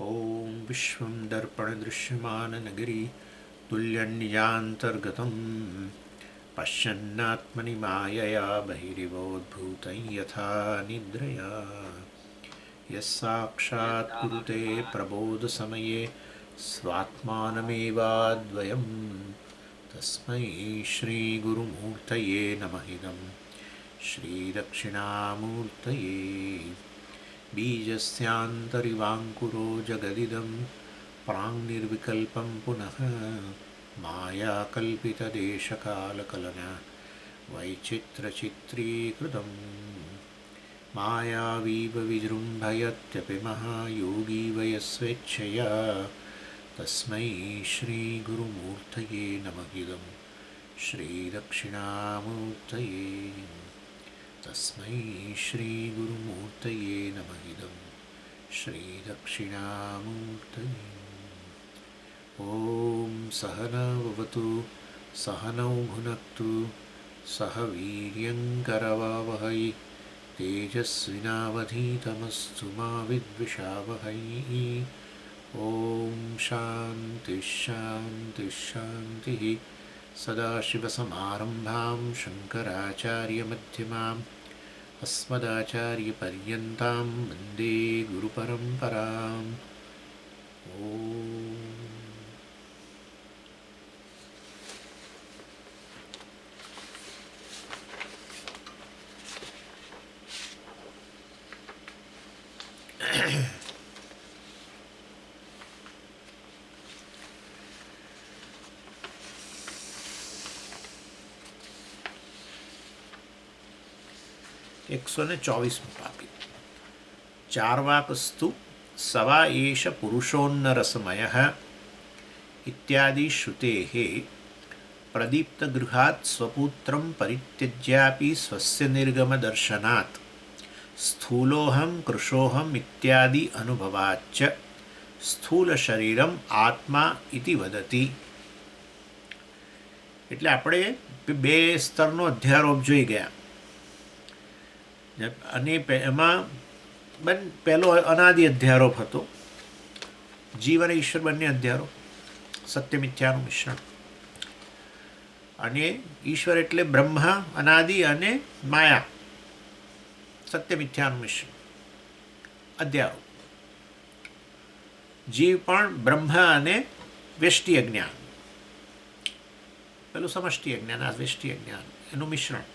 ॐ विश्वं दर्पणदृश्यमाननगरी तुल्यन्निजान्तर्गतं पश्यन्नात्मनि मायया बहिरिवोद्भूतं यथा निद्रया यस्साक्षात् कुरुते प्रबोधसमये स्वात्मानमेवाद्वयं तस्मै श्रीगुरुमूर्तये नमः इदं श्रीदक्षिणामूर्तये बीजस्यान्तरिवाङ्कुरो जगदिदं प्राङ्निर्विकल्पं पुनः मायाकल्पितदेशकालकलना वैचित्रचित्रीकृतं मायावीव विजृम्भयत्यपि महायोगी वयस्वेच्छया तस्मै श्रीगुरुमूर्तये नमः इदं श्रीदक्षिणामूर्तये तस्मै श्रीगुरुमूर्तये नमः इदं श्रीदक्षिणामूर्तये ॐ सहना भवतु सहनौ भुनक्तु सह वीर्यङ्करवावहै तेजस्विनावधीतमस्तु मा विद्विषावहै ॐ शान्तिः शान्तिः शान्तिः सदाशिवसमारम्भां शङ्कराचार्यमध्यमाम् अस्मदाचार्यपर्यन्तां वन्दे गुरुपरम्पराम् ॐ 124 पापी चार्वाकस्तु सवा एष पुरुषोन्नरसमयः इत्यादि श्रुतेः प्रदीप्तगृहात् स्वपुत्रं परित्यज्यापि स्वस्य निर्गमदर्शनात् स्थूलोऽहं कृशोऽहम् इत्यादि अनुभवाच्च स्थूलशरीरम् आत्मा इति वदति. એટલે આપણે બે સ્તરનો અધ્યારોપ જોઈ ગયા અને એમાં પહેલો અનાદિ અધ્યારોપ હતો. જીવ અને ઈશ્વર બંને અધ્યારોપ, સત્ય મિથ્યાનું મિશ્રણ. અને ઈશ્વર એટલે બ્રહ્મા અનાદિ અને માયા સત્ય મિથ્યાનું મિશ્રણ અધ્યારોપ. જીવ પણ બ્રહ્મા અને વ્યષ્ટિ અજ્ઞાન, પેલું સમષ્ટિ અજ્ઞાન, આ વ્યષ્ટિ અજ્ઞાન, એનું મિશ્રણ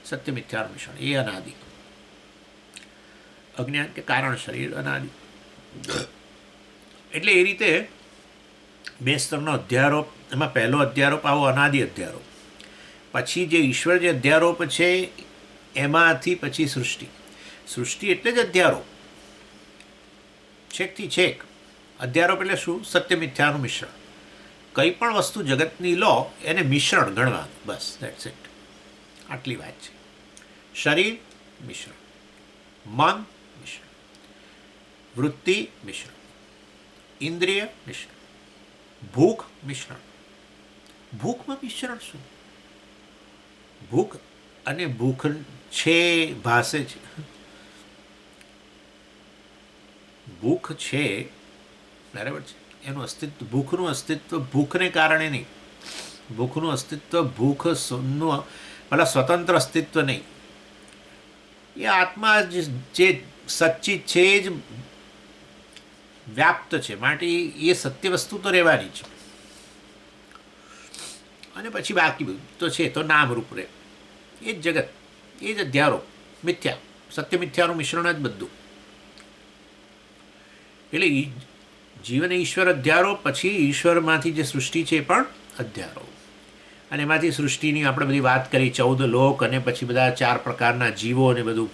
સત્ય મિથ્યાનું મિશ્રણ, એ અનાદિ. અજ્ઞાન કે કારણ શરીર અનાદિ. એટલે એ રીતે બે સ્તરનો અધ્યારોપ. એમાં પહેલો અધ્યારોપ આવો અનાદિ અધ્યારોપ. પછી જે ઈશ્વર જે અધ્યારોપ છે એમાંથી પછી સૃષ્ટિ. સૃષ્ટિ એટલે જ અધ્યારોપ, છેકથી છેક. અધ્યારોપ એટલે શું? સત્ય મિથ્યાનું મિશ્રણ. કંઈ પણ વસ્તુ જગતની લો એને મિશ્રણ ગણવાનું, બસ, દેટ્સ ઇટ. આટલી વાત છે. શરીર મિશ્રણ, મન મિશ્રણ, વૃત્તિ મિશ્રણ, ઇન્દ્રિય મિશ્રણ, ભૂખ મિશ્રણ. ભૂખમાં મિશ્રણ શું? ભૂખ અને ભૂખ છે ભાષે છે. ભૂખ છે, બરાબર છે. એનું અસ્તિત્વ, ભૂખનું અસ્તિત્વ ભૂખને કારણે નહીં. ભૂખનું અસ્તિત્વ ભૂખનું મતલબ સ્વતંત્ર અસ્તિત્વ નહીં. એ આત્મા જે સચ્ચિત છે એ જ વ્યાપ્ત છે, માટે એ સત્ય વસ્તુ તો રહેવાની છે. અને પછી બાકી બધું તો છે તો નામરૂપ રહે. એ જ જગત, એ જ અધ્યારોપ, મિથ્યા, સત્ય મિથ્યાનું મિશ્રણ જ બધું. એટલે જીવન ઈશ્વર અધ્યારોપ, પછી ઈશ્વરમાંથી જે સૃષ્ટિ છે એ પણ અધ્યારોપ. અને એમાંથી સૃષ્ટિની આપણે બધી વાત કરી, 14 લોક અને પછી બધા 4 પ્રકારના જીવો અને બધું.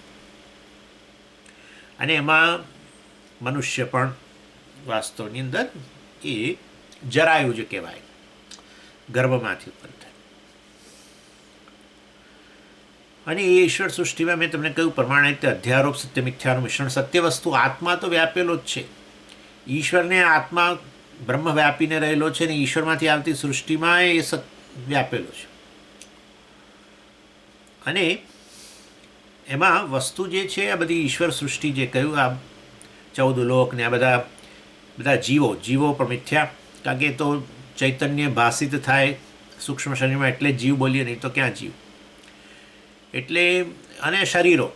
અને એમાં મનુષ્ય પણ વાસ્તવની અંદર એ જરાયું જે કહેવાય, ગર્ભમાંથી ઉત્પન્ન થાય. અને એ ઈશ્વર સૃષ્ટિમાં મેં તમને કહ્યું પ્રમાણે તે અધ્યારોપ સત્ય મિથ્યાનું મિશ્રણ. સત્ય વસ્તુ આત્મા તો વ્યાપેલો જ છે. ઈશ્વરને આત્મા બ્રહ્મ વ્યાપીને રહેલો છે, ને ઈશ્વરમાંથી આવતી સૃષ્ટિમાં એ વ્યાપેલો છે. અને એમાં વસ્તુ જે છે આ બધી ઈશ્વર સૃષ્ટિ જે કહ્યું, આ 14 લોક ને આ બધા બધા જીવો પણ મિથ્યા, કારણ કે એ તો ચૈતન્ય ભાષિત થાય સૂક્ષ્મ શરીરમાં એટલે જ જીવ બોલીએ, નહીં તો ક્યાં જીવ. એટલે અને શરીરો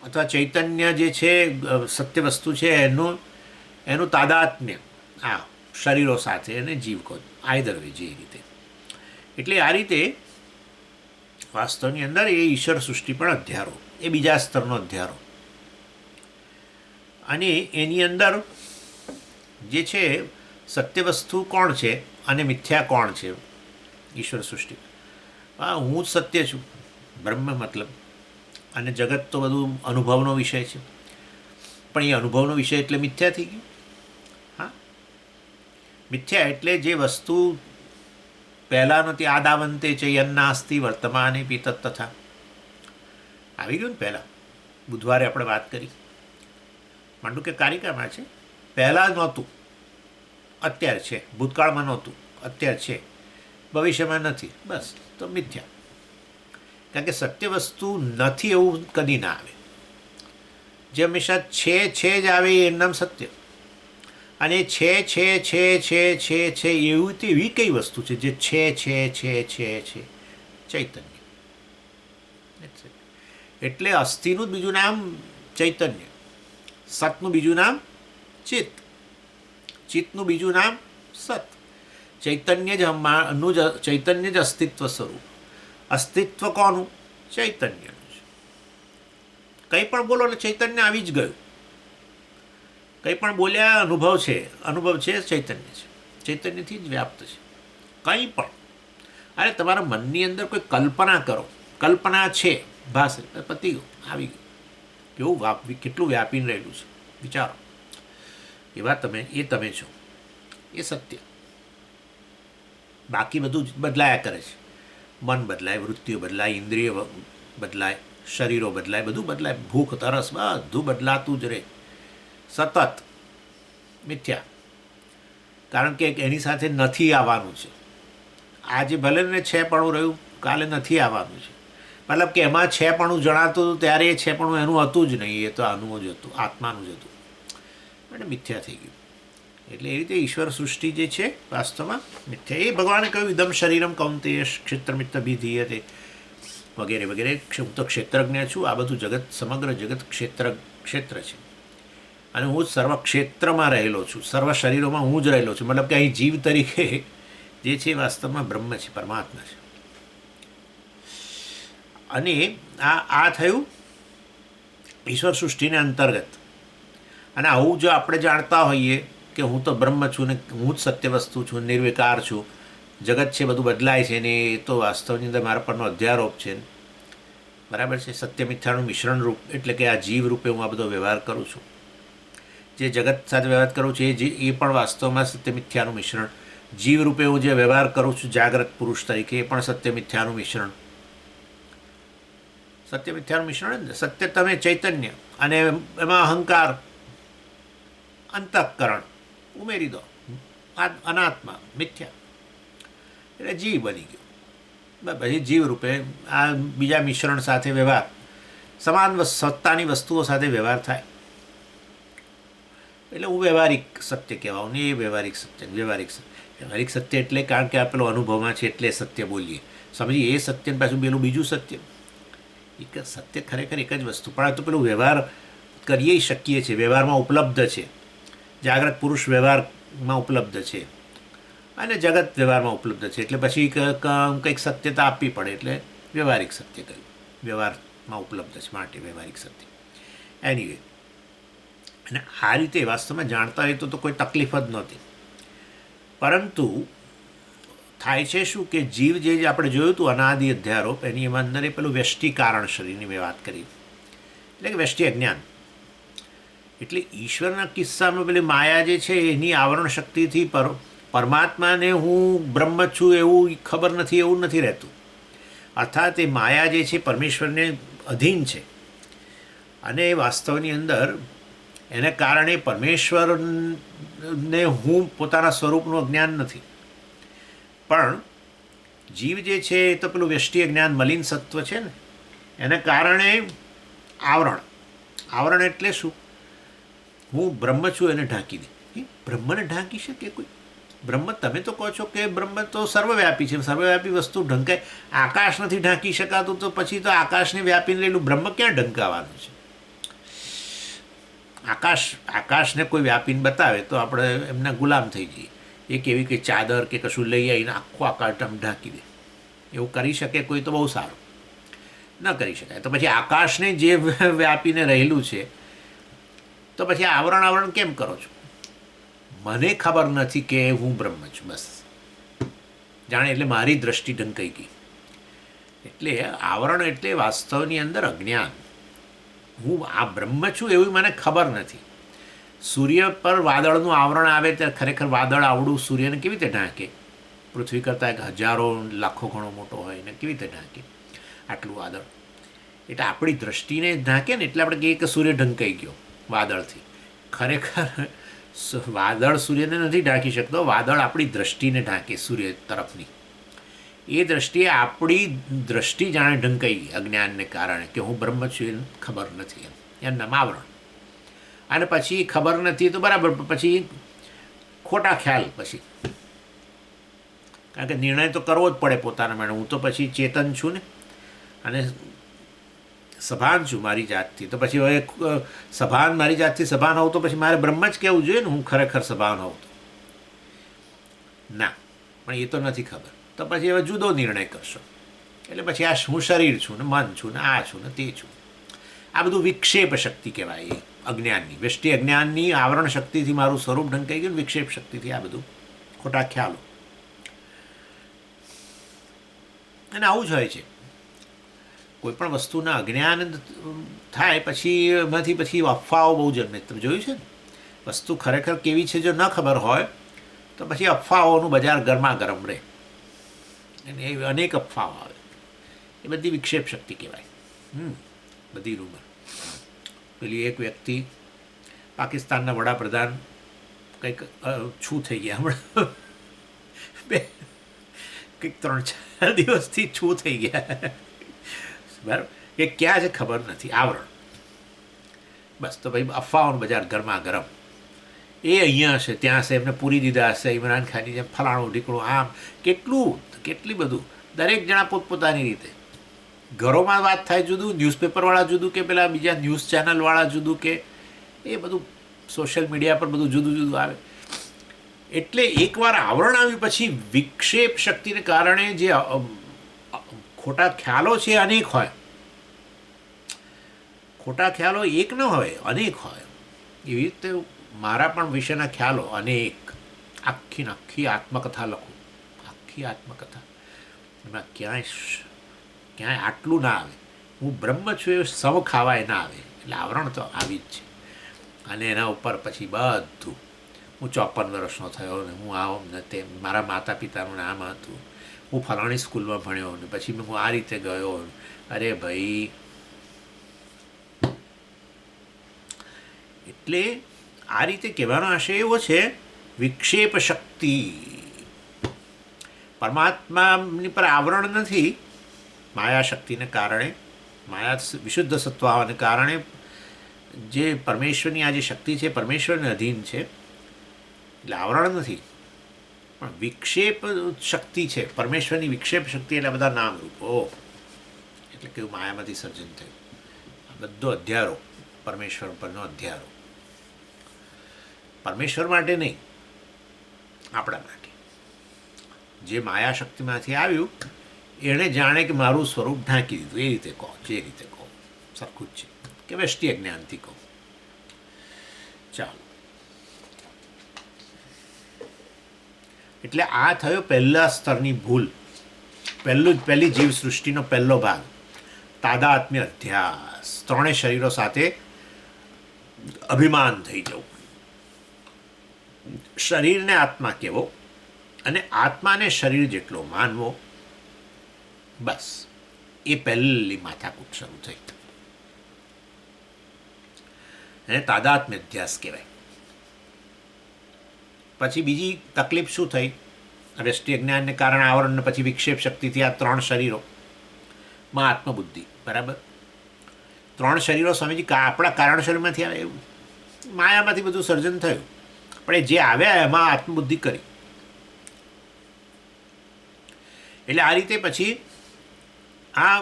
અથવા ચૈતન્ય જે છે સત્ય વસ્તુ છે એનું તાદાત્મ્ય આ શરીરો સાથે એને જીવ કહો, આઈધર વે જે રીતે. એટલે આ રીતે વાસ્તવની અંદર એ ઈશ્વર સૃષ્ટિ પણ અધ્યારો, એ બીજા સ્તરનો અધ્યારો. અને એની અંદર જે છે સત્ય વસ્તુ કોણ છે અને મિથ્યા કોણ છે ઈશ્વર સૃષ્ટિ. હું જ સત્ય છું, બ્રહ્મ મતલબ. અને જગત તો બધું અનુભવનો વિષય છે, પણ એ અનુભવનો વિષય એટલે મિથ્યા થઈ ગયું. હા, મિથ્યા એટલે જે વસ્તુ પહેલાં નથી, આદાવંતે છે યન્નાસ્તિ વર્તમાને પિતત તથા આવી ગયું ને. પહેલાં બુધવારે આપણે વાત કરી, માંડુ કે કારિકામાં છે, પહેલાં નહોતું અત્યારે છે, ભૂતકાળમાં નહોતું અત્યારે છે, ભવિષ્યમાં નથી, બસ તો મિથ્યા. કારણ કે સત્ય વસ્તુ નથી એવું કદી ના આવે, જે હંમેશા છે જ આવે એનું નામ સત્ય. અને છે એવું એવી કઈ વસ્તુ છે જે છે ચૈતન્ય. એટલે અસ્થિનું બીજું નામ ચૈતન્ય, સતનું બીજું નામ ચિત્ત, ચિત્તનું બીજું નામ સત. ચૈતન્ય જ અસ્તિત્વ સ્વરૂપ. અસ્તિત્વ કોનું? ચૈતન્યનું છે. કંઈ પણ બોલો ને ચૈતન્ય આવી જ ગયું. કંઈ પણ બોલ્યા અનુભવ છે ચૈતન્ય છે, ચૈતન્યથી જ વ્યાપ્ત છે. કંઈ પણ અરે તમારા મનની અંદર કોઈ કલ્પના કરો, કલ્પના છે ભાષે પતી ગયું, આવી ગયું. કેવું કેટલું વ્યાપીને રહેલું છે વિચારો. એવા તમે છો, એ સત્ય. બાકી બધું બદલાયા કરે છે. મન બદલાય, વૃત્તિઓ બદલાય, ઇન્દ્રિયો બદલાય, શરીરો બદલાય, બધું બદલાય, ભૂખ તરસ બધું બદલાતું જ રહે સતત. મિથ્યા, કારણ કે એની સાથે નથી આવવાનું છે. આજે ભલે ને છેપણું રહ્યું, કાલે નથી આવવાનું છે. મતલબ કે એમાં છેપણું જણાતું હતું ત્યારે એ છેપણું એનું હતું જ નહીં, એ તો આનું જ હતું, આત્માનું જ હતું. અને મિથ્યા થઈ ગયું. એટલે એ રીતે ઈશ્વર સૃષ્ટિ જે છે વાસ્તવમાં મિથ્યા. એ ભગવાને કહ્યું ઇદમ શરીરમ કૌંતેય ક્ષેત્રમિત્તભિધીયતે વગેરે વગેરે. હું તો ક્ષેત્રજ્ઞ છું, આ બધું જગત, સમગ્ર જગત ક્ષેત્ર છે. અને હું જ સર્વ ક્ષેત્રમાં રહેલો છું, સર્વ શરીરોમાં હું જ રહેલો છું. મતલબ કે અહીં જીવ તરીકે જે છે વાસ્તવમાં બ્રહ્મ છે, પરમાત્મા છે. અને આ થયું ઈશ્વર સૃષ્ટિને અંતર્ગત. અને આવું જો આપણે જાણતા હોઈએ કે હું તો બ્રહ્મ છું ને હું જ સત્ય વસ્તુ છું, નિર્વિકાર છું, જગત છે બધું બદલાય છે ને એ તો વાસ્તવની અંદર મારા પરનો અધ્યારોપ છે, બરાબર છે. સત્ય મિથ્યાનું મિશ્રણ રૂપ, એટલે કે આ જીવ રૂપે હું આ બધો વ્યવહાર કરું છું, જે જગત સાથે વ્યવહાર કરું છું એ પણ વાસ્તવમાં સત્ય મિથ્યાનું મિશ્રણ. જીવ રૂપે હું જે વ્યવહાર કરું છું જાગ્રત પુરુષ તરીકે, એ પણ સત્ય મિથ્યાનું મિશ્રણ. સત્ય મિથ્યાનું મિશ્રણ જ ને. સત્ય તમે ચૈતન્ય, અને એમાં અહંકાર, અંતઃકરણ ઉમેરી દો, અનાત્મા મિથ્યા, એટલે જીવ બની ગયો. પછી જીવ રૂપે આ બીજા મિશ્રણ સાથે વ્યવહાર, સમાન સત્તાની વસ્તુઓ સાથે વ્યવહાર થાય, એટલે હું વ્યવહારિક સત્ય કહેવાઉં ને. એ વ્યવહારિક સત્ય એટલે કારણ કે આ પેલો અનુભવમાં છે એટલે સત્ય બોલીએ, સમજીએ. એ સત્ય પાછું પેલું બીજું સત્ય. એક સત્ય ખરેખર એક જ વસ્તુ, પણ આ તો પેલું વ્યવહાર કરીએ શકીએ છીએ, વ્યવહારમાં ઉપલબ્ધ છે. જાગ્રત પુરુષ વ્યવહારમાં ઉપલબ્ધ છે અને જગત વ્યવહારમાં ઉપલબ્ધ છે, એટલે પછી કંઈક સત્યતા આપવી પડે, એટલે વ્યવહારિક સત્ય કહ્યું. વ્યવહારમાં ઉપલબ્ધ છે માટે વ્યવહારિક સત્ય. એનીવે, અને આ રીતે વાસ્તવમાં જાણતા હોય તો કોઈ તકલીફ જ નહોતી. પરંતુ થાય છે શું કે જીવ જે આપણે જોયું હતું અનાદિ અધ્યારોપ, એની અંદર એ પેલું વ્યષ્ટિ કારણ શરીરની મેં વાત કરી, એટલે કે વ્યષ્ટિ અજ્ઞાન. એટલે ઈશ્વરના કિસ્સામાં પેલી માયા જે છે એની આવરણ શક્તિથી પરમાત્માને હું બ્રહ્મ છું એવું ખબર નથી, એવું નથી રહેતું. અર્થાત એ માયા જે છે પરમેશ્વરને અધીન છે, અને વાસ્તવની અંદર એને કારણે પરમેશ્વરને હું પોતાના સ્વરૂપનું અજ્ઞાન નથી. પણ જીવ જે છે એ તો પેલું વ્યષ્ટિ અજ્ઞાન મલિન સત્વ છે ને, એને કારણે આવરણ એટલે શું? હું બ્રહ્મ છું એને ઢાંકી દે. બ્રહ્મને ઢાંકી શકે કોઈ? બ્રહ્મ, તમે તો કહો છો કે બ્રહ્મ તો સર્વવ્યાપી છે, સર્વવ્યાપી વસ્તુ ઢંકાય. આકાશ નથી ઢાંકી શકાતું, તો પછી તો આકાશને વ્યાપીને રહેલું બ્રહ્મ ક્યાં ઢંકાવાનું છે? આકાશને કોઈ વ્યાપીને બતાવે તો આપણે એમના ગુલામ થઈ જઈએ. એક એવી કે ચાદર કે કશું લઈ આવીને આખું આકાશ ઢાંકી દે, એવું કરી શકે કોઈ તો બહુ સારું. ન કરી શકાય તો પછી આકાશને જે વ્યાપીને રહેલું છે તો પછી આવરણ કેમ કરો છો? મને ખબર નથી કે હું બ્રહ્મ છું, બસ જાણે એટલે મારી દ્રષ્ટિ ઢંકાઈ ગઈ. એટલે આવરણ એટલે વાસ્તવની અંદર અજ્ઞાન. હું આ બ્રહ્મ છું એવું મને ખબર નથી. સૂર્ય પર વાદળનું આવરણ આવે ત્યારે ખરેખર વાદળ આવડું સૂર્યને કેવી રીતે ઢાંકે? પૃથ્વી કરતાં 1000 લાખો ગણો મોટો હોય ને કેવી રીતે ઢાંકે આટલું વાદળ? એટલે આપણી દ્રષ્ટિને ઢાંકે ને એટલે આપણે કહીએ કે સૂર્ય ઢંકાઈ ગયો વાદળથી. ખરેખર વાદળ સૂર્યને નથી ઢાંકી શકતો, વાદળ આપણી દ્રષ્ટિને ઢાંકે સૂર્ય તરફની. એ દ્રષ્ટિએ આપણી દ્રષ્ટિ જાણે ઢંકાઈ ગઈ અજ્ઞાનને કારણે કે હું બ્રહ્મ છું એ ખબર નથી, એમ નામ આવરણ. અને પછી ખબર નથી તો બરાબર, પછી ખોટા ખ્યાલ. પછી કારણ કે નિર્ણય તો કરવો જ પડે પોતાના માટે. હું તો પછી ચેતન છું ને, અને સભાન છું મારી જાતથી. તો પછી હવે સભાન મારી જાતથી સભાન હોઉં તો પછી મારે બ્રહ્મ જ કહેવું જોઈએ ને, હું ખરેખર સભાન હોઉં તો. ના, પણ એ તો નથી ખબર. તો પછી હવે જુદો નિર્ણય કરશો. એટલે પછી આ હું શરીર છું ને, મન છું ને, આ છું ને, તે છું. આ બધું વિક્ષેપ શક્તિ કહેવાય. અજ્ઞાનની વ્યષ્ટિ, અજ્ઞાનની આવરણ શક્તિથી મારું સ્વરૂપ ઢંકાઈ ગયું. વિક્ષેપ શક્તિથી આ બધું ખોટા ખ્યાલો. અને આવું જ હોય છે. કોઈ પણ વસ્તુના અજ્ઞાન થાય પછી એમાંથી પછી અફવાઓ બહુ જન્મે. તમે જોયું છે ને, વસ્તુ ખરેખર કેવી છે જો ન ખબર હોય તો પછી અફવાઓનું બજાર ગરમા ગરમ રહે, અને એ અનેક અફવાઓ આવે. એ બધી વિક્ષેપ શક્તિ કહેવાય. બધી રૂમર. પેલી એક વ્યક્તિ, પાકિસ્તાનના વડાપ્રધાન કંઈક છું થઈ ગયા હમણાં, કંઈક 3-4 દિવસથી છું થઈ ગયા, બરાબર? એ ક્યાં છે ખબર નથી. આવરણ. બસ તો ભાઈ અફવાઓનું બજાર ગરમા ગરમ. એ અહીંયા હશે, ત્યાં હશે, એમને પૂરી દીધા હશે ઇમરાન ખાનની જેમ, ફલાણું ઢીકણું, આમ કેટલી બધું. દરેક જણા પોતપોતાની રીતે. ઘરોમાં વાત થાય જુદું, ન્યૂઝપેપરવાળા જુદું, કે પેલા બીજા ન્યૂઝ ચેનલવાળા જુદું, કે એ બધું સોશિયલ મીડિયા પર બધું જુદું જુદું આવે. એટલે એકવાર આવરણ આવ્યું પછી વિક્ષેપ શક્તિને કારણે જે ખોટા ખ્યાલો છે અનેક હોય. ખોટા ખ્યાલો એક ન હોય, અનેક હોય. એવી રીતે મારા પણ વિશેના ખ્યાલો અનેક. આખી આત્મકથા લખું, આખી આત્મકથા. એમાં ક્યાંય આટલું ના આવે. હું બ્રહ્મ છું એ સમ ખાવાય ના આવે. એટલે આવરણ તો આવી જ છે. અને એના ઉપર પછી બધું. હું 54 વર્ષનો થયો ને, હું આમ ને તેમ, મારા માતા પિતાનું નામ હતું, હું ફલાણી સ્કૂલમાં ભણ્યો ને પછી હું આ રીતે ગયો. અરે ભાઈ, એટલે આ રીતે કહેવાનો આશય એવો છે, વિક્ષેપ શક્તિ. પરમાત્માની પર આવરણ નથી. માયા શક્તિને કારણે, માયા વિશુદ્ધ સત્વ હોવાને કારણે જે પરમેશ્વરની આ જે શક્તિ છે પરમેશ્વરને અધીન છે, એટલે આવરણ નથી, પણ વિક્ષેપ શક્તિ છે. પરમેશ્વરની વિક્ષેપ શક્તિ એટલે બધા નામ રૂપો. એટલે કેવું માયામાંથી સર્જન થયું. આ બધો અધ્યારો પરમેશ્વર પરનો અધ્યારો. પરમેશ્વર માટે નહીં, આપણા માટે. જે માયા શક્તિમાંથી આવ્યું એણે જાણે કે મારું સ્વરૂપ ઢાંકી દીધું. એ રીતે કહો, જે રીતે કહો, સરખું જ છે. કે વ્યષ્ટિ અજ્ઞાનથી કહો. ચાલો, એટલે આ થયો પહેલા સ્તરની ભૂલ. પહેલી જીવ સૃષ્ટિનો પહેલો ભાગ, તાદાત્મ્ય અધ્યાસ. ત્રણેય શરીરો સાથે અભિમાન થઈ જવું. શરીરને આત્મા કહેવો અને આત્માને શરીર જેટલો માનવો. બસ એ પહેલી માથાકૂટ શરૂ થઈ. એને તાદાત્મ્ય અધ્યાસ કહેવાય. પછી બીજી તકલીફ શું થઈ? વ્યષ્ટિ અજ્ઞાનને કારણે આવરણને પછી વિક્ષેપ શક્તિથી આ 3 શરીરોમાં આત્મબુદ્ધિ. બરાબર? 3 શરીરો સ્વામીજી આપણા કારણ શરીરમાંથી આવે એવું? માયામાંથી બધું સર્જન થયું, પણ એ જે આવ્યા એમાં આત્મબુદ્ધિ કરી. એટલે આ રીતે પછી આ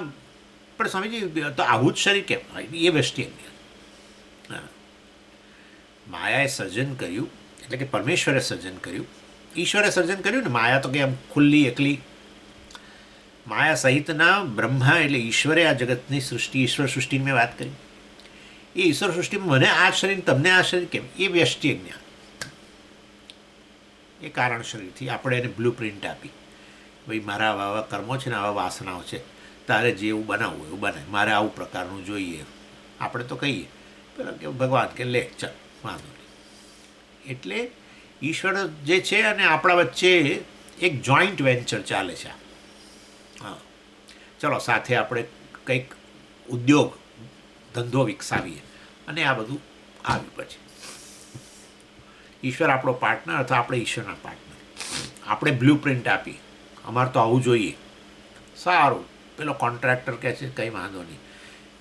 પણ સ્વામીજી તો આવું જ શરીર કેમ હોય? એ વૃષ્ટિ જ્ઞાન. માયાએ સર્જન કર્યું એટલે કે પરમેશ્વરે સર્જન કર્યું, ઈશ્વરે સર્જન કર્યું ને. માયા તો કે આમ ખુલ્લી એકલી માયા સહિતના બ્રહ્મા એટલે ઈશ્વરે આ જગતની સૃષ્ટિ, ઈશ્વર સૃષ્ટિની મેં વાત કરી. એ ઈશ્વર સૃષ્ટિમાં મને આ શરીર, તમને આ શરીર કેમ? એ વ્યષ્ટિ જ્ઞાન. એ કારણ શરીરથી આપણે એને બ્લુ પ્રિન્ટ આપી, ભાઈ મારા આવા આવા કર્મો છે ને આવા વાસનાઓ છે, તારે જેવું બનાવવું એવું બનાય, મારે આવું પ્રકારનું જોઈએ. આપણે તો કહીએ પેલા કે ભગવાન કે લે ચાલ વાંધો નહીં. એટલે ઈશ્વર જે છે અને આપણા વચ્ચે એક જોઈન્ટ વેન્ચર ચાલે છે. હા, ચલો સાથે આપણે કંઈક ઉદ્યોગ ધંધો વિકસાવીએ અને આ બધું આવ્યું. પછી ઈશ્વર આપણો પાર્ટનર અથવા આપણે ઈશ્વરના પાર્ટનર. આપણે બ્લુ પ્રિન્ટ આપી, અમારે તો આવું જોઈએ. સારું, પેલો કોન્ટ્રાક્ટર કહે છે કંઈ વાંધો નહીં,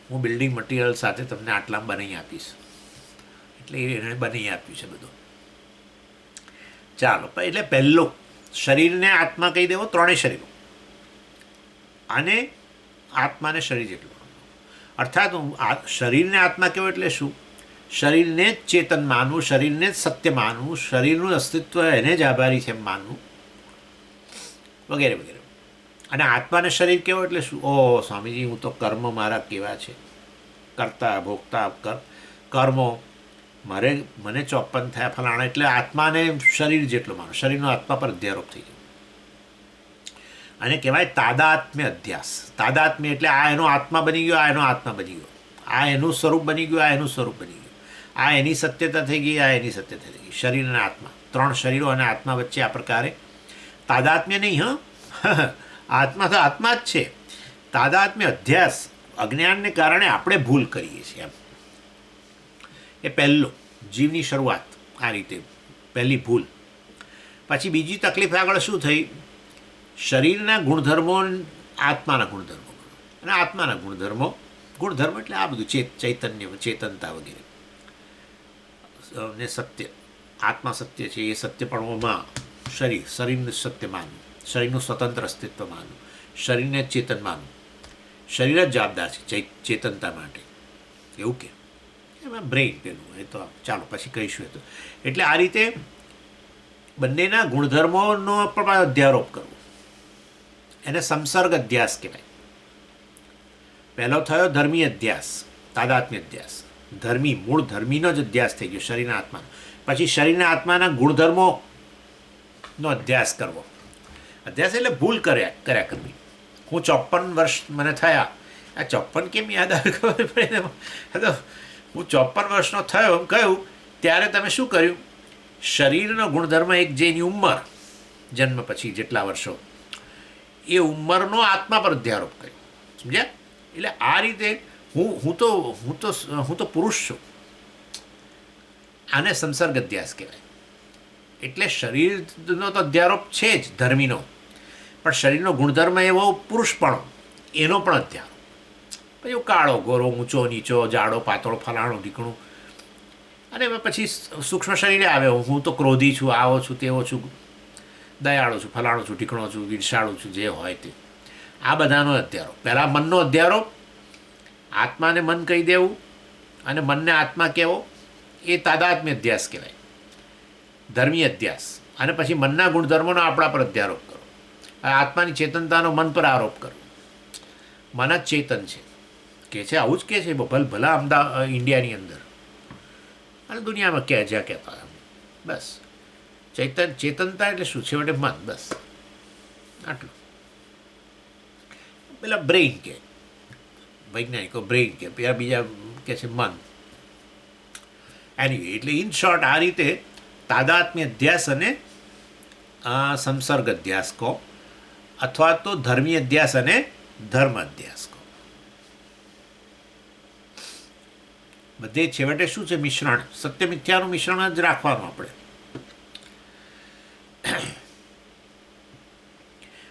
હું બિલ્ડિંગ મટીરિયલ સાથે તમને આટલામાં બનાવી આપીશ. એટલે એણે બનાવી આપ્યું છે બધું. ચાલો, એટલે પહેલું શરીરને આત્મા કહી દેવો, ત્રણેય શરીરો, અને આત્માને શરીર જેટલું. અર્થાત હું શરીરને આત્મા કહેવું એટલે શું? શરીરને જ ચેતન માનવું, શરીરને જ સત્ય માનવું, શરીરનું અસ્તિત્વ એને જ આભારી છે એમ માનવું, વગેરે વગેરે. અને આત્માને શરીર કેવો એટલે શું? ઓ સ્વામીજી, હું તો કર્મ મારા કેવા છે, કરતા ભોગતા કર્મો મને 54 થયા ફલાણા, એટલે આત્માને શરીર જેટલો માનો, શરીરનો આત્મા પર અધ્યારોપ થઈ ગયો. અને કહેવાય તાદાત્મ્ય અધ્યાસ. તાદાત્મ્ય એટલે આ એનો આત્મા બની ગયો, આ એનો આત્મા બની ગયો, આ એનું સ્વરૂપ બની ગયું, આ એનું સ્વરૂપ બની ગયું, આ એની સત્યતા થઈ ગઈ, આ એની સત્યતા થઈ ગઈ. શરીર અને આત્મા, ત્રણ શરીરો અને આત્મા વચ્ચે આ પ્રકારે તાદાત્મ્ય નહીં. આત્મા તો આત્મા જ છે. તાદાત્મ્ય અધ્યાસ, અજ્ઞાનને કારણે આપણે ભૂલ કરીએ છીએ એમ. એ પહેલું જીવની શરૂઆત આ રીતે, પહેલી ભૂલ. પછી બીજી તકલીફ આગળ શું થઈ? શરીરના ગુણધર્મો, આત્માના ગુણધર્મો, અને આત્માના ગુણધર્મો એટલે આ બધું ચૈતન્ય, ચેતનતા વગેરે ને સત્ય. આત્મા સત્ય છે, એ સત્યપણોમાં શરીરનું સત્ય માનવું, શરીરનું સ્વતંત્ર અસ્તિત્વ માનવું, શરીરને ચેતન માનવું. શરીર જ જવાબદાર છે ચેતનતા માટે, એવું કે એમાં બ્રેઇન પેલું એ તો ચાલો પછી કહીશું. એ તો એટલે આ રીતે બંનેના ગુણધર્મોનો પણ અધ્યારોપ કરવો, એને સંસર્ગ અધ્યાસ કહેવાય. પહેલો થયો ધર્મી અધ્યાસ, તાદાત્મ્ય અધ્યાસ. ધર્મી, મૂળ ધર્મીનો જ અધ્યાસ થઈ ગયો શરીરના આત્માનો. પછી શરીરના આત્માના ગુણધર્મોનો અધ્યાસ કરવો. અધ્યાસ એટલે ભૂલ કર્યા કરવી. હું 54 વર્ષ મને થયા, આ 54 કેમ યાદ આવે ખબર પડે? હું 54 વર્ષનો થયો એમ કહ્યું ત્યારે તમે શું કર્યું? શરીરનો ગુણધર્મ એક જે એની ઉંમર, જન્મ પછી જેટલા વર્ષો, એ ઉંમરનો આત્મા પર અધ્યારોપ કર્યો. સમજ્યા? એટલે આ રીતે હું તો પુરુષ છું. આને સંસર્ગ અધ્યાસ કહેવાય. એટલે શરીરનો તો અધ્યારોપ છે જ ધર્મીનો, પણ શરીરનો ગુણધર્મ એવો પુરુષપણો, એનો પણ અધ્યારોપ. પછી કાળો ગોરો, ઊંચો નીચો, જાડો પાતળો, ફલાણું ઢીકણું. અને પછી સૂક્ષ્મ શરીરે આવે, હું તો ક્રોધી છું, આવો છું, તેવો છું, દયાળો છું, ફલાણું છું, ઢીકણો છું, ઈર્ષાળું છું, જે હોય તે. આ બધાનો અધ્યારોપ. પહેલાં મનનો અધ્યારોપ, આત્માને મન કહી દેવું અને મનને આત્મા કહેવો, એ તાદાત્મ્ય અધ્યાસ કહેવાય, ધર્મી અધ્યાસ. અને પછી મનના ગુણધર્મોનો આપણા પર અધ્યારોપ કરો, આત્માની ચેતનતાનો મન પર આરોપ કરો. મન જ ચેતન છે કે છે, આવું જ કહે છે ભલા અમદાવાદ ઇન્ડિયાની અંદર અને દુનિયામાં કહે જ્યાં કહેતા. બસ ચેતનતા એટલે શું? છેવટે મન, બસ આટલું. પેલા બ્રેઇન કે, વૈજ્ઞાનિકો બ્રેઇન કે, બીજા કે છે મન. એનીવે, એટલે ઇન શોર્ટ આ રીતે તાદાત્મ્ય અધ્યાસ અને સંસર્ગ અધ્યાસ કહો, અથવા તો ધર્મી અધ્યાસ અને ધર્મ અધ્યાસ કહો. બધે છેવટે શું છે? મિશ્રણ, સત્ય મિથ્યાનું મિશ્રણ જ રાખવાનું આપણે.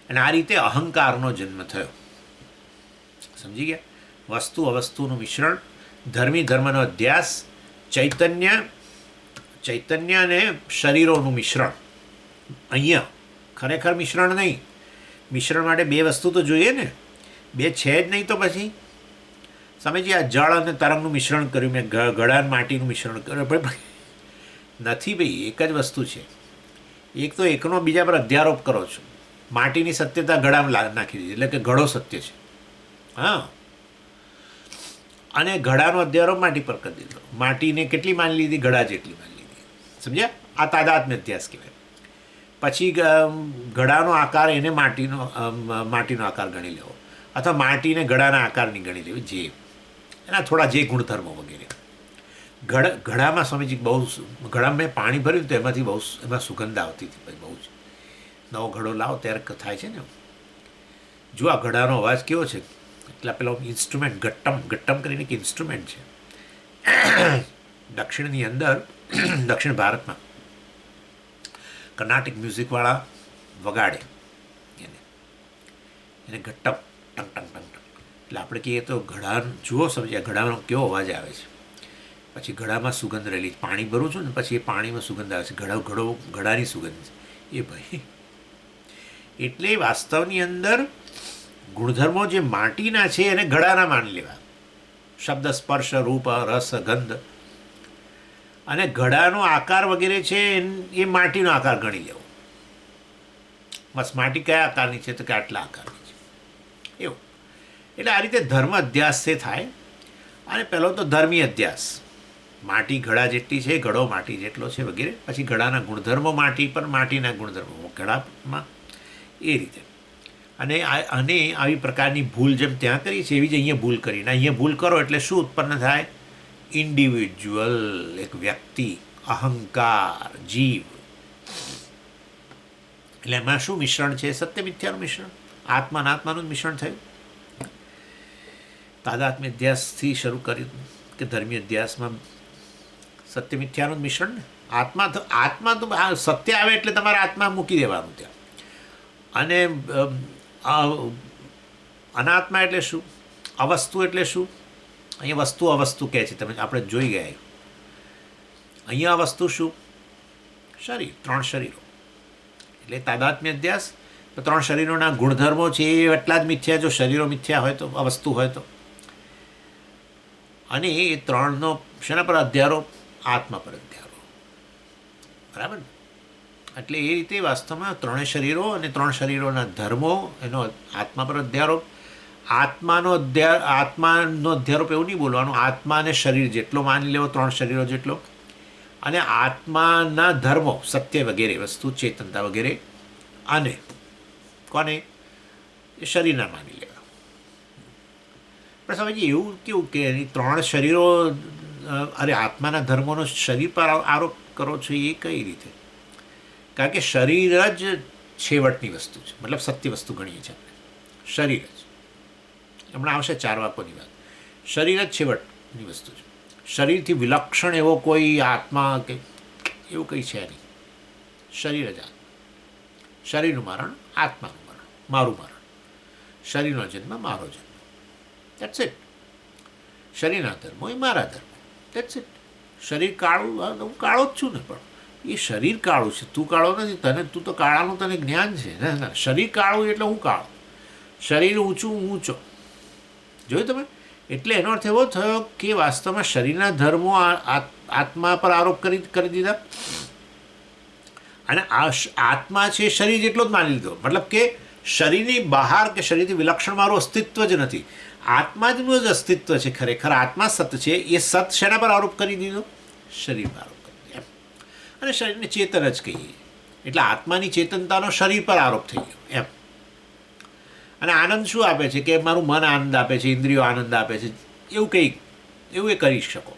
અને આ રીતે અહંકારનો જન્મ થયો. સમજી ગયા? વસ્તુ અવસ્તુનું મિશ્રણ, ધર્મી ધર્મનો અધ્યાસ, ચૈતન્ય ચૈતન્ય અને શરીરોનું મિશ્રણ. અહીંયા ખરેખર મિશ્રણ નહીં. મિશ્રણ માટે બે વસ્તુ તો જોઈએ ને, બે છે જ નહીં તો પછી સમજી. આ જળ અને તરંગનું મિશ્રણ કર્યું મેં, ઘડા અને માટીનું મિશ્રણ કર્યું. નથી ભાઈ, એક જ વસ્તુ છે. એક તો એકનો બીજા પર અધ્યારોપ કરો છો. માટીની સત્યતા ઘડામાં નાખી દીધી, એટલે કે ઘડો સત્ય છે. હા, અને ઘડાનો અધ્યારોપ માટી પર કરી દીધો. માટીને કેટલી માની લીધી? ઘડા જેટલી માની લીધી. સમજ્યા? આ તાદાત્મ્ય અધ્યાસ કહેવાય. પછી ઘડાનો આકાર એને માટીનો આકાર ગણી લેવો, અથવા માટીને ઘડાના આકારની ગણી લેવી, જે એના થોડા જે ગુણધર્મો વગેરે. ઘડામાં સ્વામીજી બહુ, ઘડામાં મેં પાણી ભર્યું તો એમાંથી બહુ એમાં સુગંધ આવતી હતી. બહુ જ નવો ઘડો લાવો ત્યારે થાય છે ને. જો આ ઘડાનો અવાજ કેવો છે, એટલે પેલો ઇન્સ્ટ્રુમેન્ટ ગટ્ટમ કરીને એક ઇન્સ્ટ્રુમેન્ટ છે દક્ષિણની અંદર, દક્ષિણ ભારતમાં કર્ણાટિક મ્યુઝિકવાળા વગાડે એને ગટ્ટમ ટંગ ટંગ ટંગ ટંગ. એટલે આપણે કહીએ તો ઘડા જુઓ, સમજ્યા? ઘડાનો કેવો અવાજ આવે છે. પછી ઘડામાં સુગંધ રહેલી, પાણી ભરું છું ને પછી એ પાણીમાં સુગંધ આવે છે. ઘડાની સુગંધ છે એ ભાઈ. એટલે વાસ્તવની અંદર ગુણધર્મો જે માટીના છે એને ઘડાના માની લેવા. શબ્દ, સ્પર્શ, રૂપ, રસ, ગંધ અને ઘડાનો આકાર વગેરે છે એ માટીનો આકાર ગણી લેવો. બસ માટી કયા આકારની છે? તો કે આટલા આકારની છે, એવું. એટલે આ રીતે ધર્મ અધ્યાસ તે થાય. અને પહેલો તો ધર્મી અધ્યાસ, માટી ઘડા જેટલી છે, ઘડો માટી જેટલો છે વગેરે. પછી ઘડાના ગુણધર્મો માટી પર, માટીના ગુણધર્મો ઘડામાં, એ રીતે. અને આવી પ્રકારની ભૂલ જેમ ત્યાં કરી છે એવી જ અહીંયા ભૂલ કરીને, અહીંયા ભૂલ કરો એટલે શું ઉત્પન્ન થાય? ઇન્ડિવિજ્યુઅલ, એક વ્યક્તિ, અહંકાર, જીવ. એટલે એમાં શું મિશ્રણ છે? સત્ય મિથ્યાનું મિશ્રણ, આત્મા અનાત્માનું જ મિશ્રણ થયું. તાદાત્મ્ય અધ્યાસથી શરૂ કર્યું કે ધર્મી અધ્યાસમાં સત્ય મિથ્યાનું જ મિશ્રણ ને. આત્મા તો સત્ય આવે એટલે તમારે આત્મા મૂકી દેવાનું ત્યાં. અને અનાત્મા એટલે શું? અવસ્તુ એટલે શું? અહીંયા વસ્તુ અવસ્તુ કહે છે, તમે આપણે જોઈ ગયા. અહીંયા વસ્તુ શું? શરીર, 3 શરીરો. એટલે તાદાત્મ્ય અધ્યાસ, 3 શરીરોના ગુણધર્મો છે એ એટલા જ મિથ્યા, જો શરીરો મિથ્યા હોય તો, અવસ્તુ હોય તો. અને એ 3નો શેના પર અધ્યારોપ? આત્મા પર અધ્યારોપ. બરાબર ને? એટલે એ રીતે વાસ્તવમાં 3 શરીરો અને 3 શરીરોના ધર્મો, એનો આત્મા પર અધ્યારોપ. આત્માનો અધ્યારોપ એવું નહીં બોલવાનું, આત્માને શરીર જેટલો માની લેવો, 3 શરીરો જેટલો. અને આત્માના ધર્મો, સત્ય વગેરે વસ્તુ, ચેતનતા વગેરે, અને કોને? એ શરીરના માની લેવા. પણ સમજીએ એવું કેવું કે 3 શરીરો, અરે આત્માના ધર્મોનો શરીર પર આરોપ કરો છો, એ કઈ રીતે? કારણ કે શરીર જ છેવટની વસ્તુ છે, મતલબ સત્ય વસ્તુ ગણીએ છીએ આપણે. શરીર જ, હમણાં આવશે 4 વાક્યોની વાત. શરીર જ છેવટની વસ્તુ છે. શરીરથી વિલક્ષણ એવો કોઈ આત્મા કે એવું કંઈ છે નહીં. શરીર જ આત્મા. શરીરનું મરણ, આત્માનું મરણ, મારું મરણ. શરીરનો જન્મ, મારો જન્મ. That's it. શરીરના ધર્મો એ મારા ધર્મો. That's it. શરીર કાળું, હું કાળો જ છું ને, પણ એ શરીર કાળું છે, તું કાળો નથી. તું તો કાળાનું તને જ્ઞાન છે. ના, શરીર કાળું એટલે હું કાળો, શરીર ઊંચું, હું ઊંચો. જોયું તમે? એટલે એનો અર્થ એવો થયો કે વાસ્તવમાં શરીરના ધર્મો આત્મા પર આરોપ કરી દીધા. અને આ આત્મા છે શરીર જેટલો જ માની લીધો. મતલબ કે શરીરની બહાર કે શરીરથી વિલક્ષણ મારું અસ્તિત્વ જ નથી. આત્મા જનું જ અસ્તિત્વ છે. ખરેખર આત્મા સત છે. એ સત શેના પર આરોપ કરી દીધો? શરીર પર આરોપ કરી દીધો. અને શરીરને ચેતન જ કહીએ. એટલે આત્માની ચેતનતાનો શરીર પર આરોપ થઈ ગયો એમ. અને આનંદ શું આપે છે? કે મારું મન આનંદ આપે છે, ઇન્દ્રિયો આનંદ આપે છે, એવું એ કરી શકો.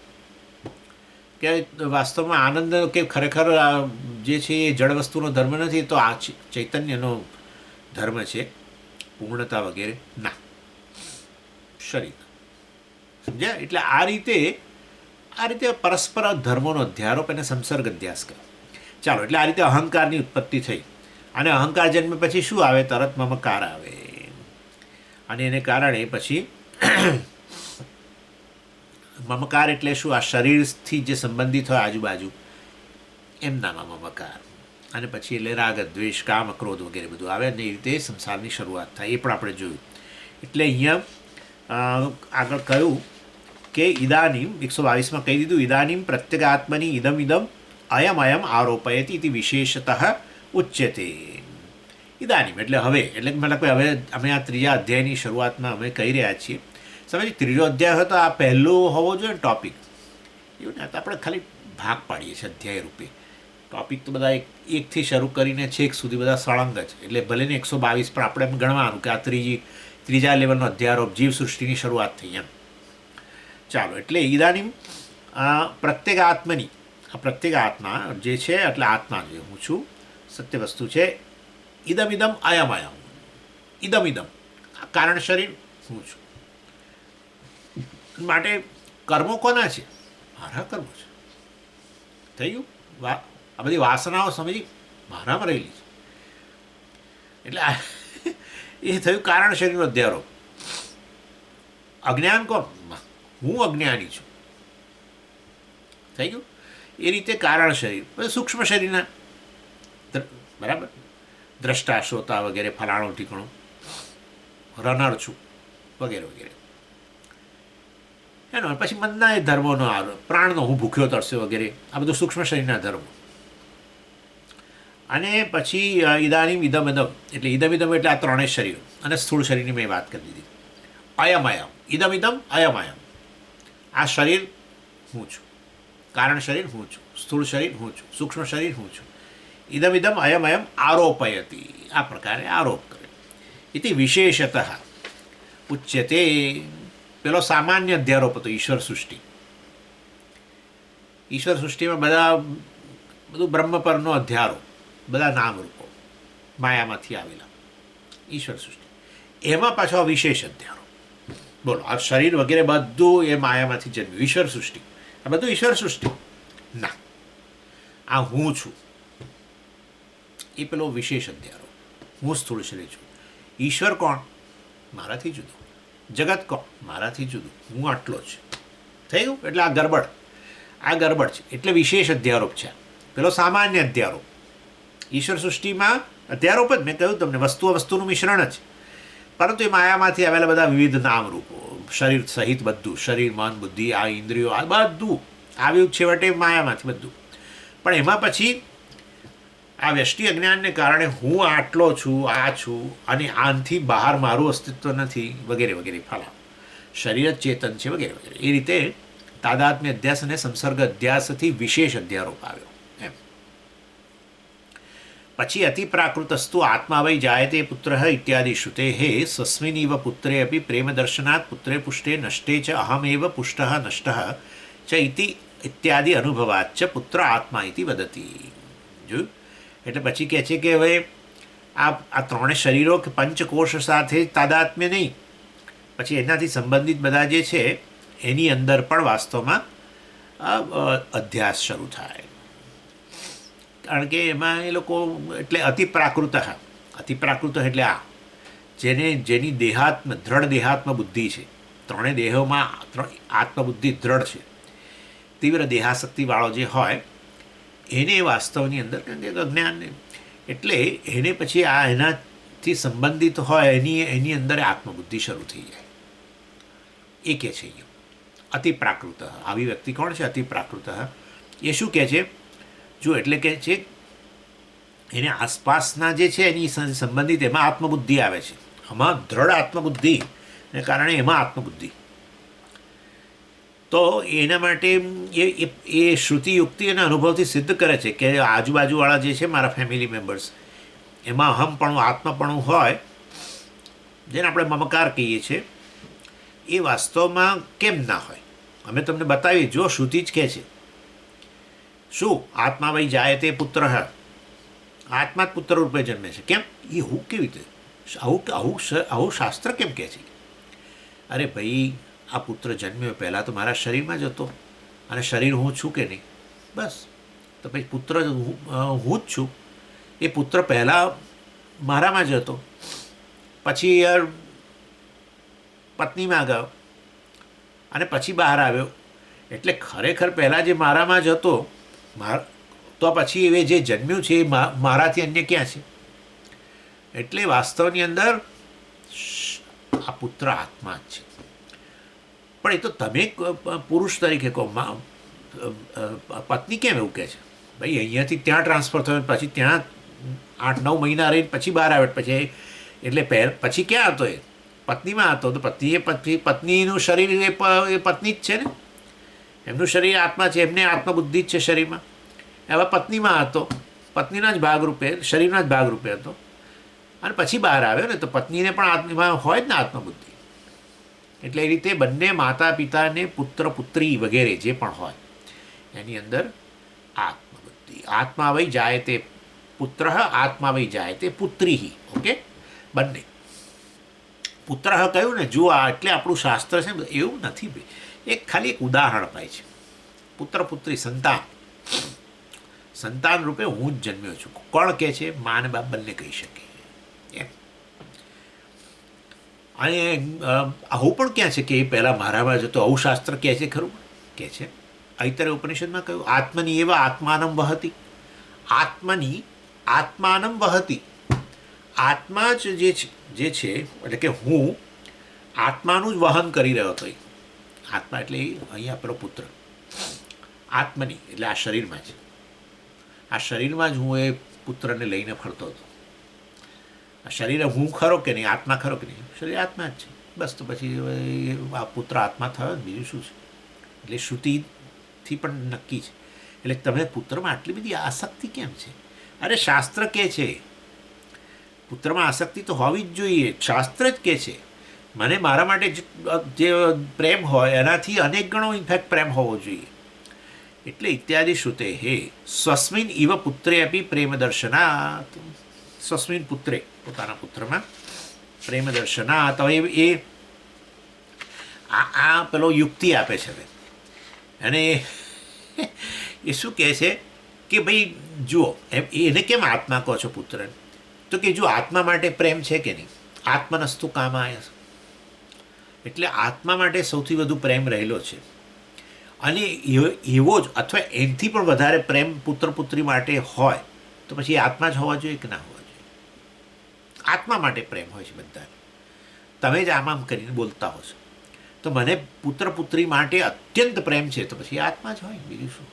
કે વાસ્તવમાં આનંદ કે ખરેખર જે છે એ જળ વસ્તુનો ધર્મ નથી, તો આ ચૈતન્યનો ધર્મ છે, પૂર્ણતા વગેરે ના, શરીર. સમજ્યા? એટલે આ રીતે પરસ્પર ધર્મોનો અધ્યારોપ એને સંસર્ગ અધ્યાસ કરે. ચાલો, એટલે આ રીતે અહંકારની ઉત્પત્તિ થઈ. અને અહંકાર જન્મ પછી શું આવે? તરત મમકાર આવે. અને એને કારણે પછી મમકાર એટલે શું? આ શરીરથી જે સંબંધિત હોય આજુબાજુ એમનામાં મમકાર, અને પછી એટલે રાગ દ્વેષ કામ ક્રોધ વગેરે બધું આવે ને એ રીતે સંસારની શરૂઆત થાય, એ પણ આપણે જોયું. એટલે અહીંયા આગળ કહ્યું કે ઇદાનીમ 122માં કહી દીધું, ઇદાનીમ પ્રત્યેગાત્મની ઇદમ ઇદમ અયમ અયમ આરોપયતી ઇતિ વિશેષતઃ ઉચ્યતે. ઇદાનીમ એટલે હવે, એટલે મતલબ હવે અમે આ ત્રીજા અધ્યાયની શરૂઆતમાં અમે કહી રહ્યા છીએ. સમજ, ત્રીજો અધ્યાય હોય તો આ પહેલું હોવો જોઈએ ને ટોપિક, એવું ને. તો આપણે ખાલી ભાગ પાડીએ છીએ અધ્યાય રૂપે. ટોપિક તો બધા એકથી શરૂ કરીને છેક સુધી બધા સળંગ જ, એટલે ભલે ને 122 પણ આપણે એમ ગણવાનું કે આ ત્રીજા લેવલનો અધ્યારોપ જીવસૃષ્ટિની શરૂઆત થઈ એમ. ચાલો, એટલે ઇદાનીમ પ્રત્યેક આત્મની, આ પ્રત્યેક આત્મા જે છે એટલે આત્મા જે હું છું, સત્ય વસ્તુ છે. ઇદમ ઇદમ અયમ અયમ, ઇદમ ઇદમ કારણ શરીર હું છું. માટે કર્મો કોના છે? મારા કર્મો છે. થઈ ગયું? આ બધી વાસનાઓ સમજી મારામાં રહેલી છે. એટલે એ થયું કારણ શરીરનો અધ્યારોપ. અજ્ઞાન કોણ? હું અજ્ઞાની છું. થઈ ગયું? એ રીતે કારણ શરીર, સૂક્ષ્મ શરીરના બરાબર, દ્રષ્ટા શ્રોતા વગેરે, ફલાણું ઠીકણું, રનર છું વગેરે વગેરે. એનો પછી મનના એ ધર્મોનો આરોપ, પ્રાણનો હું ભૂખ્યો તરસ્યો વગેરે, આ બધું સૂક્ષ્મ શરીરના ધર્મો. અને પછી ઇદાનીમ ઇદમ ઇદમ, એટલે ઇદમ ઇદમ એટલે આ ત્રણેય શરીર, અને સ્થૂળ શરીરની મેં વાત કરી દીધી. અયમ અયમ, ઇદમ ઇદમ અયમ અયમ, આ શરીર હું છું, કારણ શરીર હું છું, સ્થૂળ શરીર હું છું, સૂક્ષ્મ શરીર હું છું. ઇદમ ઇદમ અયમ અયમ આરોપયતી, આ પ્રકારે આરોપ કરે. ઇતિ વિશેષતઃ ઉચ્યતે. પેલો સામાન્ય અધ્યારોપ હતો ઈશ્વર સૃષ્ટિ. ઈશ્વર સૃષ્ટિમાં બધું બ્રહ્મ પરનો અધ્યારોપ, બધા નામરૂપો માયામાંથી આવેલા ઈશ્વર સૃષ્ટિ. એમાં પાછો વિશેષ અધ્યારોપ. બોલો, આ શરીર વગેરે બધું એ માયામાંથી જન્મ્યું. ઈશ્વર સૃષ્ટિ, આ બધું ઈશ્વર સૃષ્ટિ ના, આ હું છું એ પેલો વિશેષ અધ્યારોપ. હું સ્થૂળ શરીર છું. ઈશ્વર કોણ? મારાથી જુદું. જગત કોણ? મારાથી જુદું. હું આટલો જ. થઈ ગયું? એટલે આ ગરબડ છે. એટલે વિશેષ અધ્યારોપ છે. પેલો સામાન્ય અધ્યારોપ. ઈશ્વર સૃષ્ટિમાં અધ્યારોપ જ મેં કહ્યું તમને, વસ્તુનું મિશ્રણ જ, પરંતુ એ માયામાંથી આવેલા બધા વિવિધ નામરૂપો, શરીર સહિત બધું, શરીર મન બુદ્ધિ આ ઇન્દ્રિયો આ બધું આવ્યું છેવટે માયામાંથી બધું. પણ એમાં પછી આ વ્યષ્ટિ અજ્ઞાનને કારણે હું આટલો છું, આ છું, અને આનથી બહાર મારું અસ્તિત્વ નથી વગેરે વગેરે, ફલા શરીર જ ચેતન છે વગેરે વગેરે. એ રીતે તાદાત્મ્ય અધ્યાસ અને સંસર્ગ અધ્યાસથી વિશેષ અધ્યારોપ આવ્યો એમ. પછી અતિ પ્રાકૃતસ્તુ આત્મા વૈ જાયતે પુત્ર ઇત્યાદિ શ્રુતે સસ્મિનીવ પુત્રે અપી પ્રેમ દર્શનાત પુત્રે પુષ્ટે નષ્ટે ચ અહમેવ પુષ્ટ નષ્ટ ચ ઇતિ ઇત્યાદિ અનુભવાત ચ પુત્ર આત્મા ઇતિ વદતી. જોયું? એટલે પછી કહે છે કે હવે આ ત્રણેય શરીરો કે પંચકોશ સાથે તાદાત્મ્ય નહીં, પછી એનાથી સંબંધિત બધા જે છે એની અંદર પણ વાસ્તવમાં અધ્યાસ શરૂ થાય. કારણ કે એમાં એ લોકો એટલે અતિ પ્રાકૃત એટલે આ જેની દ્રઢ દેહાત્મ બુદ્ધિ છે, ત્રણેય દેહોમાં આત્મબુદ્ધિ દ્રઢ છે, તીવ્ર દેહાશક્તિવાળો જે હોય એને વાસ્તવની અંદર, કારણ કે અજ્ઞાન એટલે એને પછી આ એનાથી સંબંધિત હોય એની અંદર આત્મબુદ્ધિ શરૂ થઈ જાય. એ કહે છે અતિ પ્રાકૃત. આવી વ્યક્તિ કોણ છે? અતિ પ્રાકૃત. એ શું કહે છે? જો એટલે કહે છે એને આસપાસના જે છે એની સંબંધિત એમાં આત્મબુદ્ધિ આવે છે. આમાં દ્રઢ આત્મબુદ્ધિને કારણે એમાં આત્મબુદ્ધિ. તો એના માટે એ શ્રુતિ યુક્તિ અને અનુભવથી સિદ્ધ કરે છે કે આજુબાજુવાળા જે છે મારા ફેમિલી મેમ્બર્સ, એમાં અહમપણું આત્મપણું હોય, જેને આપણે મમકાર કહીએ છીએ, એ વાસ્તવમાં કેમ ના હોય? અમે તમને બતાવી, જો શ્રુતિ જ કહે છે શું આત્મા વહી જાય તે પુત્ર આત્મા જ પુત્ર રૂપે જન્મે છે. કેમ? એ હું કેવી રીતે આવું શાસ્ત્ર કેમ કહે છે? અરે ભાઈ, આ પુત્ર જન્મ્યો પહેલાં તો મારા શરીરમાં જ હતો, અને શરીર હું છું કે નહીં? બસ. તો પછી પુત્ર હું જ છું. એ પુત્ર પહેલાં મારામાં જ હતો, પછી પત્નીમાં ગયો અને પછી બહાર આવ્યો. એટલે ખરેખર પહેલાં જે મારામાં જ હતો તો પછી એ જે જન્મ્યું છે એ મારાથી અન્ય ક્યાં છે? એટલે વાસ્તવની અંદર આ પુત્ર આત્મા જ છે. પણ એ તો તમે પુરુષ તરીકે કહો, પત્ની કેમ એવું કહે છે? ભાઈ અહીંયાથી ત્યાં ટ્રાન્સફર થયો, પછી ત્યાં 8-9 મહિના રહીને પછી બહાર આવે, પછી એટલે પછી ક્યાં હતો? એ પત્નીમાં હતો. તો પત્નીનું શરીર એ પત્ની જ છે ને, એમનું શરીર આત્મા છે, એમને આત્મબુદ્ધિ જ છે શરીરમાં. હવે પત્નીમાં હતો, પત્નીના જ ભાગરૂપે, શરીરના જ ભાગરૂપે હતો, અને પછી બહાર આવ્યો ને, તો પત્નીને પણ આત્મામાં હોય જ ને આત્મબુદ્ધિ. એટલે એ રીતે બંને માતા પિતાને પુત્ર પુત્રી વગેરે જે પણ હોય એની અંદર આત્મબુદ્ધિ. આત્મા વહી જાય તે પુત્ર, આત્મા વહી જાય તે પુત્રી. ઓકે, બંને. પુત્ર કહ્યું ને, જુઓ એટલે આપણું શાસ્ત્ર છે એવું નથી ભાઈ, એક ખાલી એક ઉદાહરણ અપાય છે. પુત્ર પુત્રી, સંતાન રૂપે હું જ જન્મ્યો છું. કોણ કહે છે? મા અને બાપ બંને કહી શકે એમ. અને આવું પણ ક્યાં છે કે એ પહેલાં મારામાં જતો, આવું શાસ્ત્ર કહે છે ખરું? કહે છે. અત્યારે ઉપનિષદમાં કહ્યું આત્મની એવા આત્માનમ વહતી. આત્મની આત્માનમ વહતી. આત્મા જ જે છે એટલે કે હું આત્માનું જ વહન કરી રહ્યો હતો. આત્મા એટલે અહીંયા આપણો પુત્ર. આત્મની એટલે આ શરીરમાં છે, આ શરીરમાં જ હું એ પુત્રને લઈને ફરતો હતો. આ શરીર હું ખરો કે નહીં? આત્મા ખરો કે નહીં? શરીર આત્મા જ છે. બસ તો પછી આ પુત્ર આત્મા થયો ને, બીજું શું છે? એટલે શ્રુતિથી પણ નક્કી છે. એટલે તમે પુત્રમાં આટલી બધી આસક્તિ કેમ છે? અરે શાસ્ત્ર કહે છે પુત્રમાં આસક્તિ તો હોવી જ જોઈએ. શાસ્ત્ર જ કહે છે મને મારા માટે જે પ્રેમ હોય એનાથી અનેક ગણો ઇનફેક્ટ પ્રેમ હોવો જોઈએ. એટલે ઇત્યાદિ શ્રુતે હે સ્વસ્મિન ઇવ પુત્રે અપી પ્રેમ દર્શનાત. સ્વસ્મિન પુત્રે, પોતાના પુત્રમાં પ્રેમ દર્શનાત. એ આ પેલો યુક્તિ આપે છે અને એ શું કહે છે કે ભાઈ જુઓ, એને કેમ આત્મા કહો છો પુત્રને? તો કે જો આત્મા માટે પ્રેમ છે કે નહીં? આત્મનસ્તુ કામાય. એટલે આત્મા માટે સૌથી વધુ પ્રેમ રહેલો છે. અને એવો જ અથવા એનાથી પણ વધારે પ્રેમ પુત્ર પુત્રી માટે હોય તો પછી આત્મા જ હોવા જોઈએ કે ના હોવા જોઈએ? આત્મા માટે પ્રેમ હોય છે બધાને. તમે જ આમ કરીને બોલતા હો છો, તો મને પુત્ર પુત્રી માટે અત્યંત પ્રેમ છે, તો પછી આત્મા જ હોય, બીજું શું?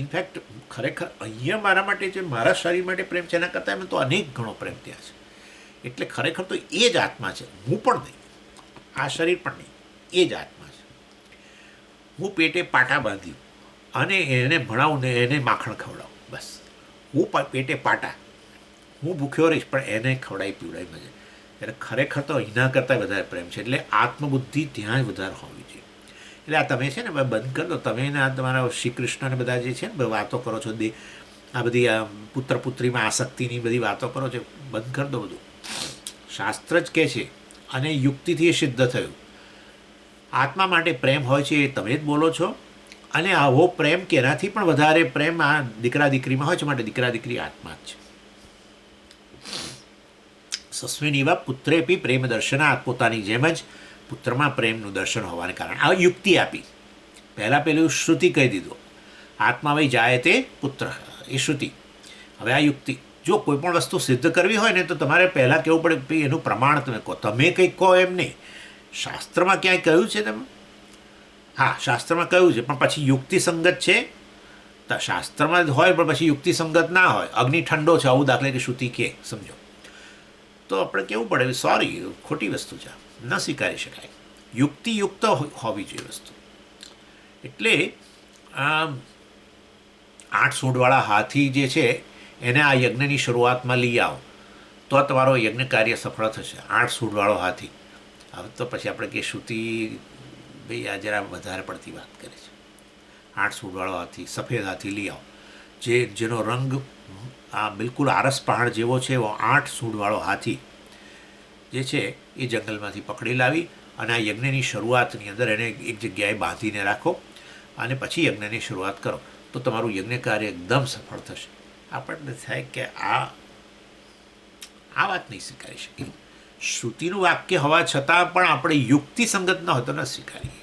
ઇનફેક્ટ ખરેખર અહીંયા મારા માટે જે મારા શરીર માટે પ્રેમ છે એના કરતાં એમ તો અનેક ઘણો પ્રેમ ત્યાં છે. એટલે ખરેખર તો એ જ આત્મા છે, હું પણ નહીં, આ શરીર પણ નહીં, એ જ આત્મા છે. હું પેટે પાટા બાંધ્યું અને એને ભણાવું ને એને માખણ ખવડાવું, બસ. હું પેટે પાટા, હું ભૂખ્યો રહીશ પણ એને ખવડાવી પીવડાવી મજા. એટલે ખરેખર તો એના કરતાં વધારે પ્રેમ છે. એટલે આત્મબુદ્ધિ ત્યાં જ વધારે હોવી જોઈએ. એટલે આ તમે છે ને બંધ કરી દો. તમે આ તમારા શ્રી કૃષ્ણને બધા જે છે ને વાતો કરો છો, આ બધી આ પુત્ર પુત્રીમાં આસક્તિની બધી વાતો કરો છો, બંધ કરી દો બધું. શાસ્ત્ર જ કહે છે અને યુક્તિથી એ સિદ્ધ થયું. આત્મા માટે પ્રેમ હોય છે એ તમે જ બોલો છો. અને આવો પ્રેમ કે એનાથી પણ વધારે પ્રેમ આ દીકરા દીકરીમાં હોય છે, માટે દીકરા દીકરી આત્મા જ છે. સસ્મિન એવા પુત્રે પી પ્રેમ દર્શનાત. પોતાની જેમ જ પુત્રમાં પ્રેમનું દર્શન હોવાને કારણે આ યુક્તિ આપી. પહેલાં પેલું શ્રુતિ કહી દીધું, આત્મા વહી જાય તે પુત્ર, એ શ્રુતિ. હવે આ યુક્તિ. જો કોઈ પણ વસ્તુ સિદ્ધ કરવી હોય ને તો તમારે પહેલાં કહેવું પડે ભાઈ એનું પ્રમાણ તમે કહો. તમે કંઈક કહો એમ નહીં. શાસ્ત્રમાં ક્યાંય કહ્યું છે તમે? હા, શાસ્ત્રમાં કહ્યું છે, પણ પછી યુક્તિસંગત છે. શાસ્ત્રમાં જ હોય પણ પછી યુક્તિસંગત ના હોય. અગ્નિ ઠંડો છે આવું દાખલે કે શ્રુતિ કે સમજો, તો આપણે કેવું પડે સોરી, ખોટી વસ્તુ છે, ન સ્વીકારી શકાય. યુક્તિયુક્ત હોવી જોઈએ વસ્તુ. એટલે 8 સૂંઢવાળા હાથી જે છે એને આ યજ્ઞની શરૂઆતમાં લઈ આવો તો તમારો યજ્ઞ કાર્ય સફળ થશે. 8 સૂંઢવાળો હાથી. હવે તો પછી આપણે કે શ્રુતિ ભાઈ આ જરા વધારે પડતી વાત કરે છે. 8 સૂંઢવાળો હાથી, સફેદ હાથી લઈ આવો, જેનો રંગ આ બિલકુલ આરસ પહાડ જેવો છે. એવો 8 સૂંઢવાળો હાથી જે છે એ જંગલમાંથી પકડી લાવી અને આ યજ્ઞની શરૂઆતની અંદર એને એક જગ્યાએ બાંધીને રાખો અને પછી યજ્ઞની શરૂઆત કરો તો તમારું યજ્ઞ કાર્ય એકદમ સફળ થશે. આપણને થાય કે આ વાત નહીં સ્વીકારી શકીએ. શ્રુતિનું વાક્ય હોવા છતાં પણ આપણે યુક્તિસંગત ન હોય તો ન સ્વીકારીએ.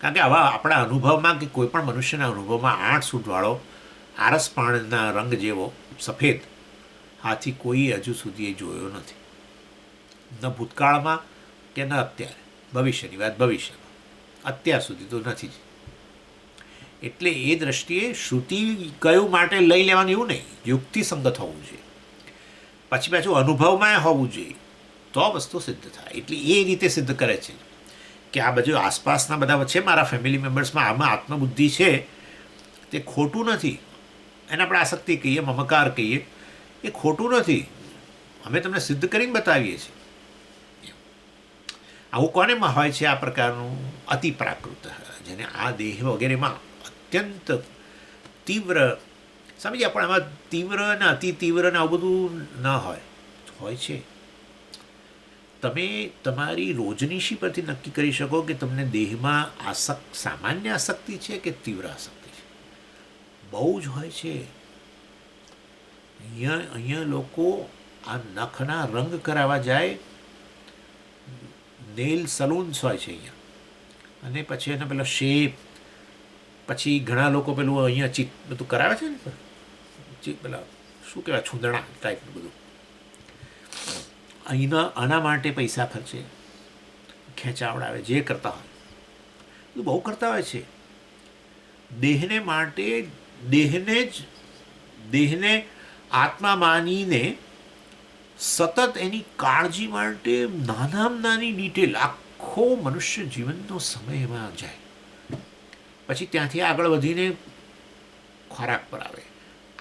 કારણ કે આવા આપણા અનુભવમાં કે કોઈ પણ મનુષ્યના અનુભવમાં 8 સૂંઢવાળો આરસ પાણના રંગ જેવો સફેદ હાથી કોઈ હજુ સુધી જોયો નથી, ન ભૂતકાળમાં કે ન અત્યારે. ભવિષ્યની વાત ભવિષ્યમાં, અત્યાર સુધી તો નથી જ. એટલે એ દ્રષ્ટિએ શ્રુતિ કયું માટે લઈ લેવાનું એવું નહીં, યુક્તિસંગત હોવું જોઈએ. પછી પાછું અનુભવમાં હોવું જોઈએ, તો વસ્તુ સિદ્ધ થાય. એટલે એ રીતે સિદ્ધ કરે છે કે આ બધું આસપાસના બધા છે મારા ફેમિલી મેમ્બર્સમાં આમાં આત્મબુદ્ધિ છે, તે ખોટું નથી. એને આપણે આસક્તિ કહીએ, મમકાર કહીએ, એ ખોટું નથી. અમે તમને સિદ્ધ કરીને બતાવીએ છીએ. આવું કોનેમાં હોય છે આ પ્રકારનું અતિ પ્રાકૃત, જેને આ દેહ વગેરેમાં અત્યંત તીવ્ર સમજ્યા, પણ આમાં તીવ્ર ને અતિ તીવ્ર ને આવું બધું ન હોય છે. તમે તમારી રોજનીશી પરથી નક્કી કરી શકો કે તમને દેહમાં સામાન્ય આસક્તિ છે કે તીવ્ર આસક્તિ છે. બહુ જ હોય છે. અહીંયા લોકો આ નખના રંગ કરાવવા જાય, નેલ સલૂન્સ હોય છે અહીંયા, અને પછી એને પેલા શેપ, પછી ઘણા લોકો પેલું અહીંયા બધું કરાવે છે ને, પેલા શું કહેવાય છૂંદણા ટાઈપનું બધું, અહીંના આના માટે પૈસા ખર્ચે, ખેંચાવડાવે, જે કરતા હોય બધું બહુ કરતા હોય છે. દેહને માટે દેહને આત્મા માનીને સતત એની કાળજી માટે નાનામાં નાની ડિટેલ, આખો મનુષ્ય જીવનનો સમય એમાં જાય. પછી ત્યાંથી આગળ વધીને ખોરાક પર આવે.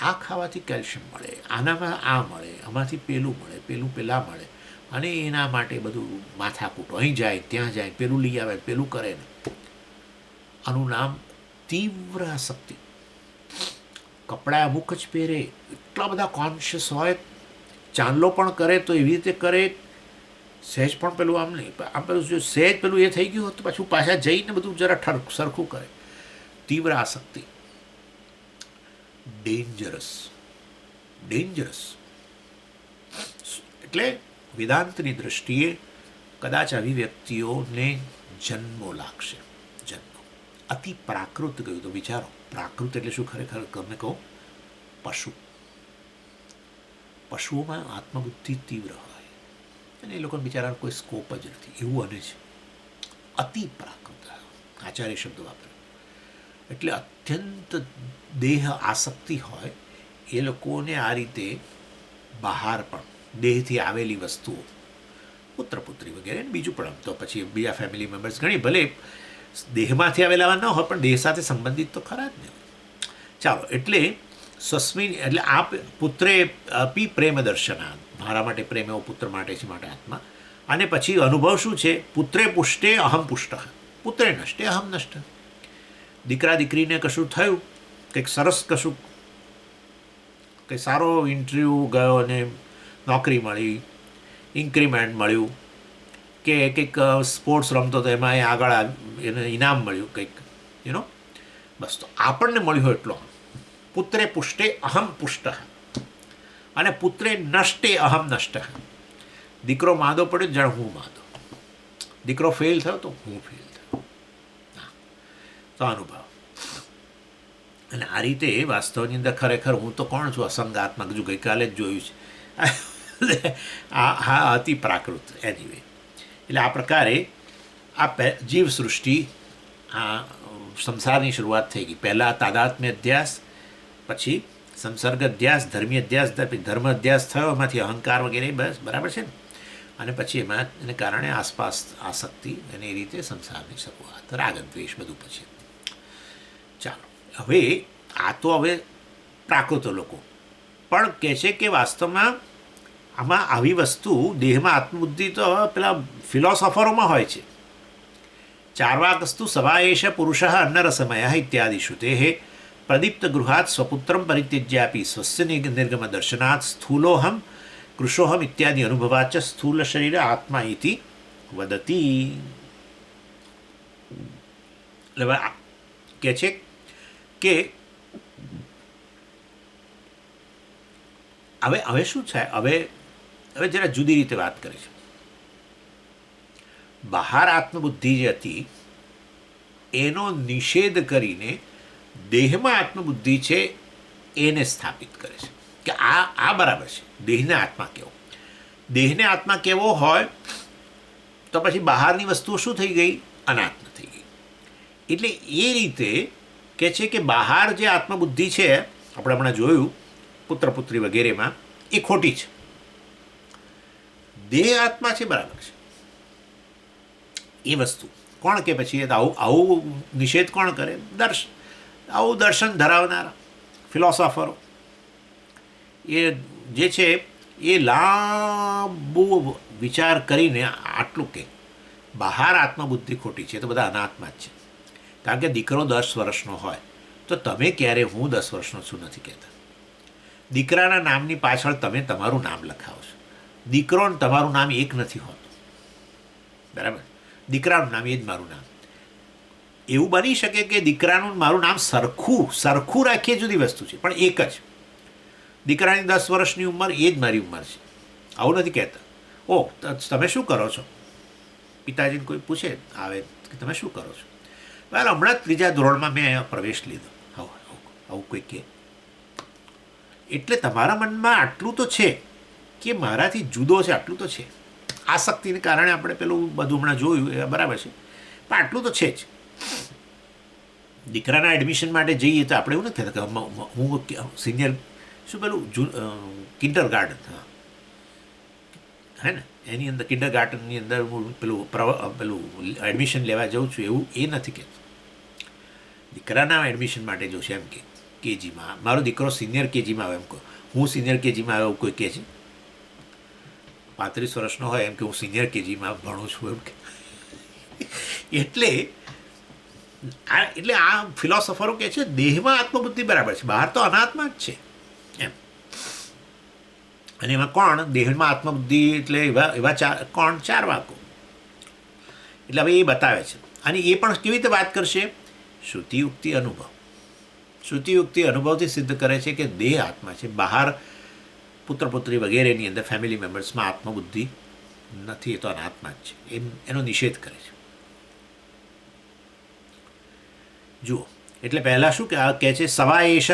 આ ખાવાથી કેલ્શિયમ મળે, આનામાં આ મળે, આમાંથી પેલું મળે, પેલું પેલા મળે, અને એના માટે બધું માથાકૂટો, અહીં જાય ત્યાં જાય, પેલું લઈ આવે, પેલું કરે ને. આનું નામ તીવ્ર આસક્તિ. કપડાં અમુક જ પહેરે, એટલા બધા કોન્શિયસ હોય, ચાંદલો પણ કરે તો એવી રીતે કરે, સહેજ પણ પેલું આમ નહીં, આમ પેલું જો સહેજ પેલું એ થઈ ગયું તો પાછું પાછા જઈને બધું જરા સરખું કરે. તીવ્ર આસક્તિ, ડેન્જરસ. એટલે વેદાંતની દ્રષ્ટિએ કદાચ આવી વ્યક્તિઓને જન્મો લાગશે. જન્મો અતિ પ્રાકૃત કહ્યું તો વિચારો, પ્રાકૃત એટલે શું? ખરેખર તમને કહું, પશુઓમાં આત્મબુદ્ધિ તીવ્ર હોય અને એ લોકોને બિચારાનો કોઈ સ્કોપ જ નથી, એવું બને છે. અતિ પ્રાકૃત, આચાર્ય શબ્દ વાપરે. એટલે અત્યંત દેહ આસક્તિ હોય એ લોકોને આ રીતે બહાર પણ દેહથી આવેલી વસ્તુઓ, પુત્ર પુત્રી વગેરે, બીજું પણ તો પછી બીજા ફેમિલી મેમ્બર્સ ઘણી ભલે દેહમાંથી આવેલા ન હોય પણ દેહ સાથે સંબંધિત તો ખરા જ ને. ચાલો, એટલે સ્વસ્મિન એટલે આ પુત્રે અપી પ્રેમ દર્શના, મારા માટે પ્રેમ એવો પુત્ર માટે છે, માટે આત્મા. અને પછી અનુભવ શું છે? પુત્રે પુષ્ટે અહમ પુષ્ટ, પુત્રે નષ્ટે અહમ નષ્ટ. દીકરા દીકરીને કશું થયું, કંઈક સરસ કશું, કંઈ સારો ઇન્ટરવ્યૂ ગયો અને નોકરી મળી, ઇન્ક્રીમેન્ટ મળ્યું, કે કંઈક સ્પોર્ટ્સ રમતો તો એમાં આગળ એને ઇનામ મળ્યું કંઈક, બસ. તો આપણને મળ્યું હોય એટલો. પુત્રે પુષ્ટે અહમ પુષ્ટ અને પુત્રે નષ્ટે અહમ નષ્ટ. દીકરો માદો પડ્યો જાણે હું માદો, દીકરો ફેલ થયો તો હું ફેલ થયો. તો અનુભવ. અને આ રીતે વાસ્તવની અંદર ખરેખર હું તો કોણ છું? અસંગાત્મક. હજુ ગઈકાલે જ જોયું છે. હા, અતિ પ્રાકૃત. એનીવે, એટલે આ પ્રકારે આ જીવ સૃષ્ટિ, આ સંસારની શરૂઆત થઈ ગઈ. પહેલાં તાદાત્મ્ય અધ્યાસ, પછી સંસર્ગ અધ્યાસ, ધર્મી અધ્યાસ, ધર્મ અધ્યાસ થયો, એમાંથી અહંકાર વગેરે, બસ બરાબર છે ને. અને પછી એમાં એને કારણે આસપાસ આસક્તિ, અને એ રીતે સંસારની શરૂઆત, રાગ દ્વેષ બધું પછી. ચાલો, હવે આ તો હવે પ્રાકૃત લોકો પણ કહે છે કે વાસ્તવમાં આમાં આવી વસ્તુ દેહમાં આત્મબુદ્ધિ તો પેલા ફિલોસોફરોમાં હોય છે. ચાર્વાકસ્તુ સવાએશ પુરુષ અન્નરસમય ઇત્યાદિષુ તે પ્રદીપ્ત ગૃહાત સ્વપુત્રમ પરિત્યજ્યાપી સ્વસ્ય નિર્ગમ દર્શનાત સ્થૂલોહમ કૃષોહમ ઇત્યાદિ અનુભવાચ સ્થૂલ શરીર આત્મા ઇતિ વદતી. કહે છે કે હવે શું છે? હવે જરા જુદી રીતે વાત કરે છે. બહાર આત્મબુદ્ધિ જે હતી એનો નિષેધ કરીને દેહમાં આત્મબુદ્ધિ છે એને સ્થાપિત કરે છે કે આ બરાબર છે. દેહને આત્મા કહેવો, દેહને આત્મા કહેવો હોય તો પછી બહારની વસ્તુઓ શું થઈ ગઈ? અનાત્મ થઈ ગઈ. એટલે એ રીતે કે છે કે બહાર જે આત્મબુદ્ધિ છે, આપણે હમણાં જોયું પુત્ર પુત્રી વગેરેમાં, એ ખોટી છે. દેહ આત્મા છે, બરાબર છે. એ વસ્તુ કોણ કે પછી આવું નિષેધ કોણ કરે? આવું દર્શન ધરાવનારા ફિલોસોફરો એ જે છે એ લાંબુ વિચાર કરીને આટલું કે બહાર આત્મબુદ્ધિ ખોટી છે તો બધા અનાત્મા જ છે. કારણ કે દીકરો 10 વર્ષનો હોય તો તમે ક્યારે હું 10 વર્ષનો છું નથી કહેતા. દીકરાના નામની પાછળ તમે તમારું નામ લખાવો છો. દીકરો ને તમારું નામ એક નથી હોતું, બરાબર? દીકરાનું નામ એ જ મારું નામ. એવું બની શકે કે દીકરાનું મારું નામ સરખું રાખીએ જુદી વસ્તુ છે, પણ એક જ. દીકરાની 10 વર્ષની ઉંમર એ જ મારી ઉંમર છે, આવું નથી કહેતા. ઓ તમે શું કરો છો? પિતાજીને કોઈ પૂછે આવે કે તમે શું કરો છો? બરાબર, હમણાં જ 3જા ધોરણમાં મેં પ્રવેશ લીધો. આવું કોઈ કહે એટલે તમારા મનમાં આટલું તો છે કે મારાથી જુદો છે, આટલું તો છે. આસક્તિને કારણે આપણે પેલું બધું હમણાં જોયું એ બરાબર છે, પણ આટલું તો છે જ. દીકરાના એડમિશન માટે જઈએ તો આપણે એવું નથી કહેતા કે હું સિનિયર શું પેલું કિન્ડર ગાર્ડન, હા હે ને, એની અંદર કિન્ડર ગાર્ડનની અંદર હું પેલું એડમિશન લેવા જાઉં છું, એવું એ નથી કહેતું. દીકરાના એડમિશન માટે જઉં છું એમ કે કેજીમાં મારો દીકરો સિનિયર કેજીમાં આવે એમ કહો, હું સિનિયર કેજીમાં આવે એવું કોઈ કહે છે? 35 વર્ષનો હોય એમ કે હું સિનિયર કેજીમાં ભણું છું એમ કે. એટલે આ ફિલોસોફરો કહે છે દેહમાં આત્મબુદ્ધિ બરાબર છે, બહાર તો અનાત્મા જ છે એમ. અને એમાં કોણ? દેહમાં આત્મબુદ્ધિ એટલે એવા ચાર વાકો. એટલે હવે એ બતાવે છે. અને એ પણ કેવી રીતે વાત કરશે? શ્રુતિયુક્તિ અનુભવ. શ્રુતિયુક્તિ અનુભવથી સિદ્ધ કરે છે કે દેહ આત્મા છે, બહાર પુત્ર પુત્રી વગેરેની અંદર ફેમિલી મેમ્બર્સમાં આત્મબુદ્ધિ નથી, એ તો અનાત્મા જ છે. એનો નિષેધ કરે છે. જુઓ, એટલે પહેલાં શું કહે છે? સવાએશ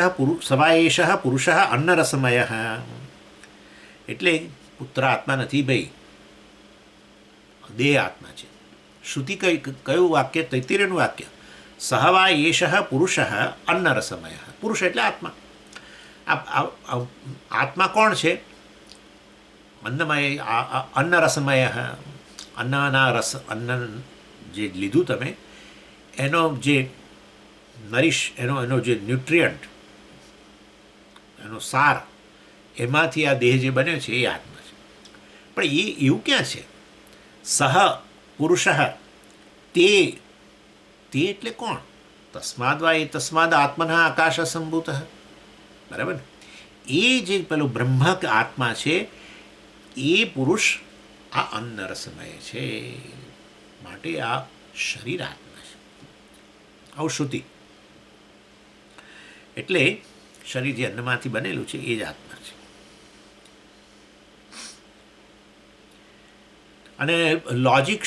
પુરુષ અન્નરસમય. એટલે પુત્ર આત્મા નથી ભાઈ, દેહ આત્મા છે. શ્રુતિ કયું વાક્ય? તૈત્તિરીયનું વાક્ય. સહવા એશ પુરુષ અન્નરસમય. પુરુષ એટલે આત્મા. આત્મા કોણ છે? અન્નમય, અન્નરસમય. અન્નના રસ, અન્ન જે લીધું તમે, એનો જે નરીશ, એનો જે ન્યુટ્રિયન્ટ, એનો સાર, એમાંથી આ દેહ જે બન્યો છે એ આત્મા છે. પણ એ એવું ક્યાં છે? સહ પુરુષ, તે એટલે કોણ? તસ્માદ આત્મના આકાશ સંભૂત, બરાબર ને? એ જે પેલો બ્રહ્મ આત્મા છે એ પુરુષ આ અન્નરસમય છે, માટે આ શરીર આત્મા છે. આવું શ્રુતિ. એટલે શરીર જે અન્નમાંથી બનેલું છે એ જ આત્મા છે. અને લોજિક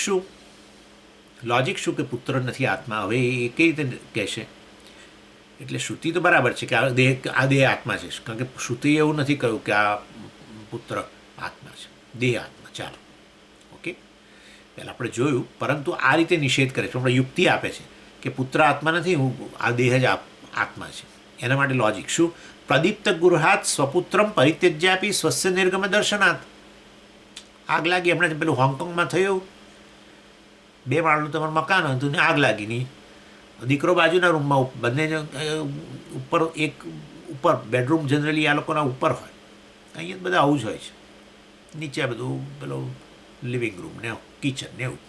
શું કે પુત્ર નથી આત્મા? હવે એ કઈ રીતે કહેશે? એટલે શ્રુતિ તો બરાબર છે કે આ દેહ આત્મા છે, કારણ કે શ્રુતિએ એવું નથી કહ્યું કે આ પુત્ર આત્મા છે, દેહ આત્મા. ચાલો, ઓકે, પહેલાં આપણે જોયું. પરંતુ આ રીતે નિષેધ કરે છે, આપણે યુક્તિ આપે છે કે પુત્ર આત્મા નથી, આ દેહ જ આત્મા છે. એના માટે લોજિક શું? પ્રદીપ્ત ગૃહાત સ્વપુત્રમ પરિત્યજ્યાપી સ્વસ્ય નિર્ગમ દર્શનાથ. આગ લાગી હમણાં પેલું હોંગકોંગમાં થયું, 2 માળનું તમારું મકાન હતું ને આગ લાગીની. દીકરો બાજુના રૂમમાં, બંને ઉપર બેડરૂમ જનરલી આ લોકોના ઉપર હોય, અહીંયા બધા આવું જ હોય છે. નીચે બધું પેલો લિવિંગ રૂમ ને કિચન ને એવું.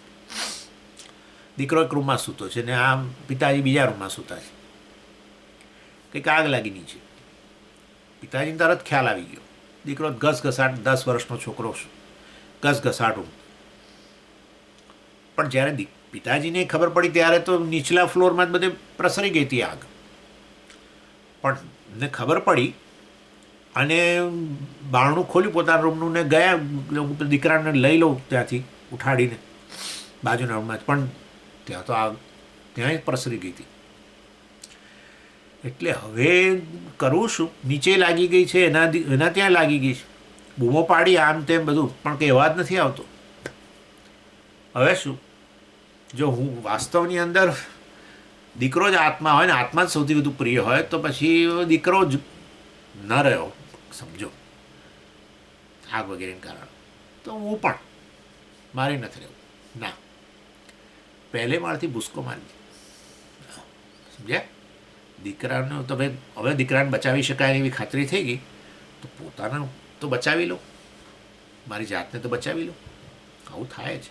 દીકરો એક રૂમમાં સૂતો છે ને આ પિતાજી બીજા રૂમમાં સૂતા છે. કંઈક આગ લાગી નીચે. પિતાજીને તરત ખ્યાલ આવી ગયો. દીકરો ઘસઘસાટ, 10 વર્ષનો છોકરો ઘસઘસાટ રૂમ. પણ જ્યારે પિતાજીને ખબર પડી ત્યારે તો નીચલા ફ્લોરમાં જ બધે પ્રસરી ગઈ હતી આગ. પણ ને ખબર પડી અને બારણું ખોલ્યું પોતાના રૂમનું ને ગયા દીકરાને લઈ લઉં ત્યાંથી ઉઠાડીને બાજુના રૂમમાં જ, પણ ત્યાં તો આગ ત્યાં જ પ્રસરી ગઈ હતી. એટલે હવે કરવું શું? નીચે લાગી ગઈ છે, એના ત્યાં લાગી ગઈ છે, બૂમો પાડી આમ તેમ બધું, પણ કંઈ અવાજ નથી આવતો. હવે શું? જો હું વાસ્તવની અંદર દીકરો જ આત્મા હોય ને આત્મા જ સૌથી વધુ પ્રિય હોય તો પછી દીકરો જ ન રહ્યો, સમજો, આગ વગેરેને કારણે, તો હું પણ મારી નથી રહેવું. ના, પહેલે માળથી ભૂસકો મારી, સમજ્યા? દીકરાનો તમે હવે દીકરાને બચાવી શકાય એવી ખાતરી થઈ ગઈ તો પોતાને તો બચાવી લો, મારી જાતને તો બચાવી લો. આવું થાય જ.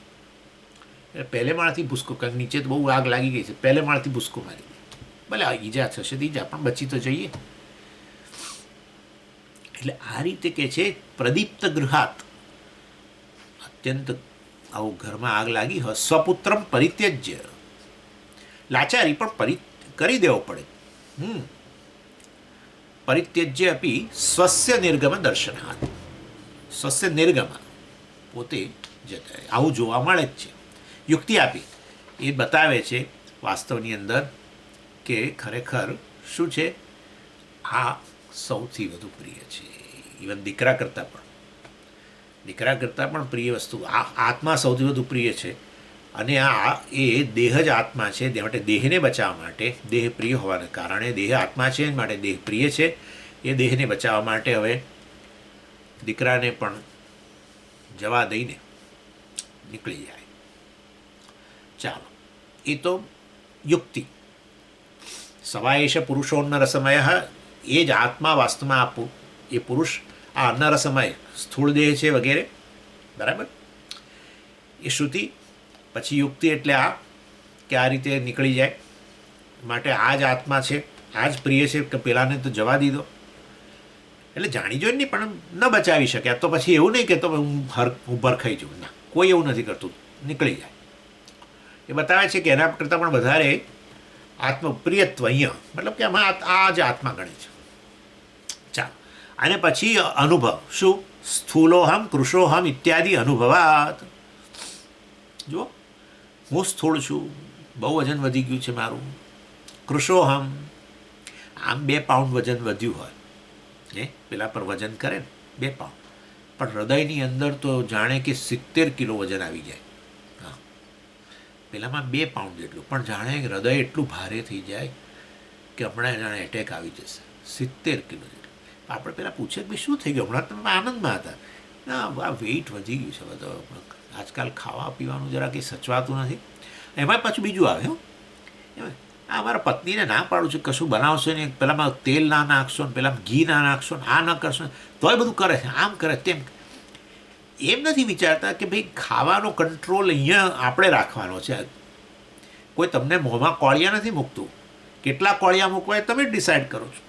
એટલે પહેલે માળથી ભૂસકો, કારણ નીચે તો બહુ આગ લાગી ગઈ છે, પહેલે માળથી ભૂસકો મારી દે. ભલે ઈજા થશે તો ઈજા, પણ બચી તો જઈએ. એટલે આ રીતે કે છે પ્રદીપ્ત ગૃહાત, અત્યંત આવું ઘરમાં આગ લાગી હોય, સ્વપુત્રમ પરિત્યજ્ય, લાચારી પણ કરી દેવો પડે. પરિત્યજ્ય અપી સ્વસ્ય નિર્ગમ દર્શનાર્થ, સ્વસ્ય નિર્ગમ, પોતે જતા. આવું જોવા મળે જ છે. યુક્તિ આપી એ બતાવે છે વાસ્તવની અંદર કે ખરેખર શું છે, આ સૌથી વધુ પ્રિય છે. ઇવન દીકરા કરતાં પણ પ્રિય વસ્તુ આ આત્મા સૌથી વધુ પ્રિય છે. અને આ એ દેહ જ આત્મા છે, તે માટે દેહને બચાવવા માટે, દેહ પ્રિય હોવાને કારણે દેહ આત્મા છે માટે દેહ પ્રિય છે. એ દેહને બચાવવા માટે હવે દીકરાને પણ જવા દઈને નીકળી જાય. ચાલો, એ તો યુક્તિ. સવાયેશ પુરુષોન્નરસમય, એ જ આત્મા વાસ્તવમાં આપવું, એ પુરુષ આ અન્નરસમય સ્થૂળ દેહ છે વગેરે, બરાબર. એ શ્રુતિ. પછી યુક્તિ એટલે આ કે આ રીતે નીકળી જાય, માટે આ જ આત્મા છે, આ જ પ્રિય છે, કે પેલાને તો જવા દીધો. એટલે જાણી જોઈને નહીં, પણ ન બચાવી શક્યા તો પછી એવું નહીં કે તો હું ભરખાઈ જઉં. ના, કોઈ એવું નથી કરતું, નીકળી જાય. એ બતાવે છે કે એના કરતાં પણ વધારે આત્મપ્રિયત્વ અહીંયા, મતલબ કે આમાં આ જ આત્મા ગણે છે. ચાલો, અને પછી અનુભવ. શું? સ્થૂલોહમ કૃશોહમ ઇત્યાદિ અનુભવાત. જુઓ, હું સ્થૂળ છું, બહુ વજન વધી ગયું છે મારું. કૃશોહમ, આમ 2 પાઉન્ડ વજન વધ્યું હોય, પેલા પર વજન કરે ને 2 પાઉન્ડ, પણ હૃદયની અંદર તો જાણે કે 70 કિલો વજન આવી જાય. હા, પેલામાં 2 પાઉન્ડ જેટલું, પણ જાણે હૃદય એટલું ભારે થઈ જાય કે હમણાં જાણે એટેક આવી જશે. 70 કિલો જેટલું. આપણે પેલા પૂછે કે ભાઈ શું થઈ ગયું? હમણાં તમે આનંદમાં હતા. ના, આ વેઇટ વધી ગયું છે. બધો આજકાલ ખાવા પીવાનું જરા કંઈ સચવાતું નથી. એમાં પાછું બીજું આવે, આ અમારા પત્નીને ના પાડું છું કશું બનાવશો ને, પેલામાં તેલ ના નાખશો ને, પેલામાં ઘી ના નાખશો ને, આ ન કરશો ને, તોય બધું કરે છે, આમ કરે તેમ. એમ નથી વિચારતા કે ભાઈ ખાવાનો કંટ્રોલ અહીંયા આપણે રાખવાનો છે. કોઈ તમને મોંમાં કોળિયા નથી મૂકતું, કેટલા કોળિયા મૂકવા એ તમે જ ડિસાઇડ કરો છો.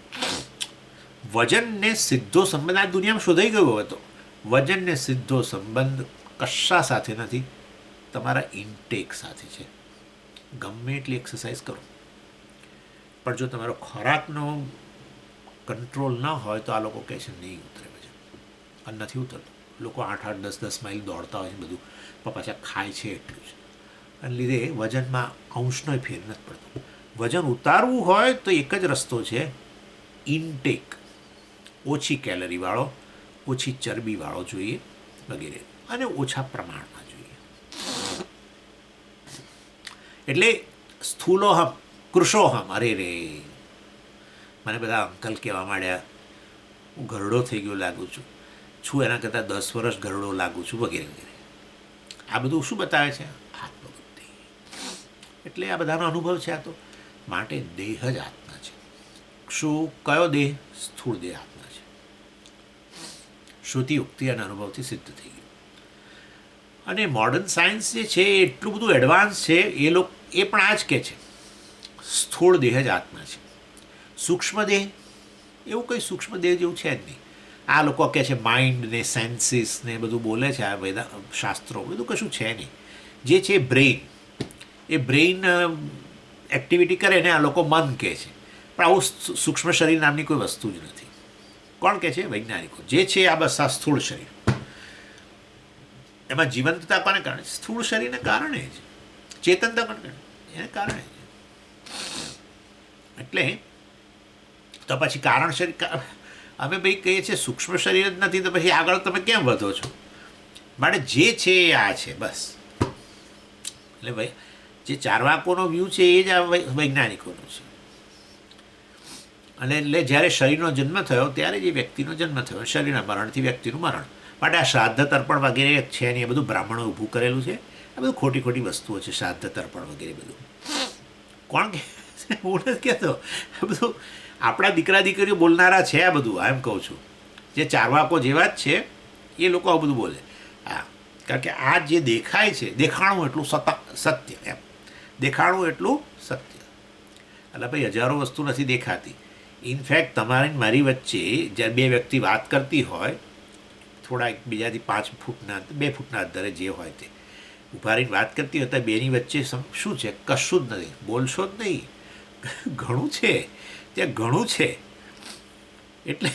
વજનને સીધો સંબંધ આ દુનિયામાં શોધાઈ ગયો હવે તો. વજનને સીધો સંબંધ કશા સાથે નથી, તમારા ઇન્ટેક સાથે છે. ગમે એટલી એક્સરસાઇઝ કરો, પણ જો તમારો ખોરાકનો કંટ્રોલ ન હોય તો આ લોકો કહે છે નહીં ઉતરે વજન, અને નથી ઉતરતું. લોકો 8-8, 10-10 માઇલ દોડતા હોય છે બધું, પણ પાછા ખાય છે એટલું જ. અને લીધે વજનમાં અંશનો ફેર નથી પડતો. વજન ઉતારવું હોય તો એક જ રસ્તો છે, ઇન્ટેક. ઓછી કેલરીવાળો, ઓછી ચરબીવાળો જોઈએ વગેરે, અને ઓછા પ્રમાણમાં જોઈએ. એટલે સ્થૂલોહમ કૃશોહમ, અરે રે, મને બધા અંકલ કહેવા માંડ્યા, હું ઘરડો થઈ ગયો લાગુ છું એના કરતાં 10 વર્ષ ઘરડો લાગુ છું વગેરે વગેરે. આ બધું શું બતાવે છે? આત્મબુદ્ધિ. એટલે આ બધાનો અનુભવ છે. આ તો માટે દેહ જ આત્મા છે. શું? કયો દેહ? સ્થૂળ દેહ આત્મા છે. શ્રુતિ, યુક્તિ અને અનુભવથી સિદ્ધ થઈ ગયું. અને મોડર્ન સાયન્સ જે છે એ એટલું બધું એડવાન્સ છે, એ પણ આ જ કહે છે સ્થૂળ દેહ જ આત્મા છે. સૂક્ષ્મ દેહ, એવું કંઈ સૂક્ષ્મ દેહ જેવું છે જ નહીં. આ લોકો કહે છે માઇન્ડ ને સેન્સીસ ને બધું બોલે છે, આ વેદા શાસ્ત્રો, બધું કશું છે નહીં. જે છે બ્રેઇન, એ બ્રેઇન એક્ટિવિટી કરે ને આ લોકો મન કહે છે. પણ આવું સૂક્ષ્મ શરીર નામની કોઈ વસ્તુ જ નથી. કોણ કહે છે? વૈજ્ઞાનિકો. જે છે આ બસ આ સ્થૂળ શરીર. એમાં જીવંતતા કોને કારણે? સ્થૂળ શરીરને કારણે જ. ચેતનતા કોને કારણે? એને કારણે જ. એટલે તો પછી કારણ શરીર અમે ભાઈ કહીએ છીએ સૂક્ષ્મ શરીર જ નથી, તો પછી આગળ તમે કેમ વધો છો? માટે જે છે એ આ છે બસ. એટલે ભાઈ જે ચારવાકોનો વ્યૂ છે એ જ આ વૈજ્ઞાનિકોનો છે. અને એટલે જ્યારે શરીરનો જન્મ થયો ત્યારે જે વ્યક્તિનો જન્મ થયો, શરીરના મરણથી વ્યક્તિનું મરણ. માટે આ શ્રાદ્ધ તર્પણ વગેરે છે ને એ બધું બ્રાહ્મણો ઊભું કરેલું છે. આ બધું ખોટી ખોટી વસ્તુઓ છે, શ્રાદ્ધ તર્પણ વગેરે બધું. કોણ કે હું નથી કહેતો, આ બધું આપણા દીકરા દીકરીઓ બોલનારા છે. આ બધું એમ કહું છું, જે ચારવાકો જેવા જ છે એ લોકો આવું બધું બોલે. હા, કારણ કે આ જે દેખાય છે, દેખાણું એટલું સત્ય એમ, દેખાણું એટલું સત્ય. એટલે ભાઈ હજારો વસ્તુ નથી દેખાતી. ઇનફેક્ટ તમારી મારી વચ્ચે જ્યારે બે વ્યક્તિ વાત કરતી હોય, થોડા એકબીજાથી 5 ફૂટના 2 ફૂટના અંતરે જે હોય તે ઊભા રહીને વાત કરતી હોય, તો બેની વચ્ચે શું છે? કશું જ નથી. બોલશો જ નહીં, ઘણું છે ત્યાં, ઘણું છે. એટલે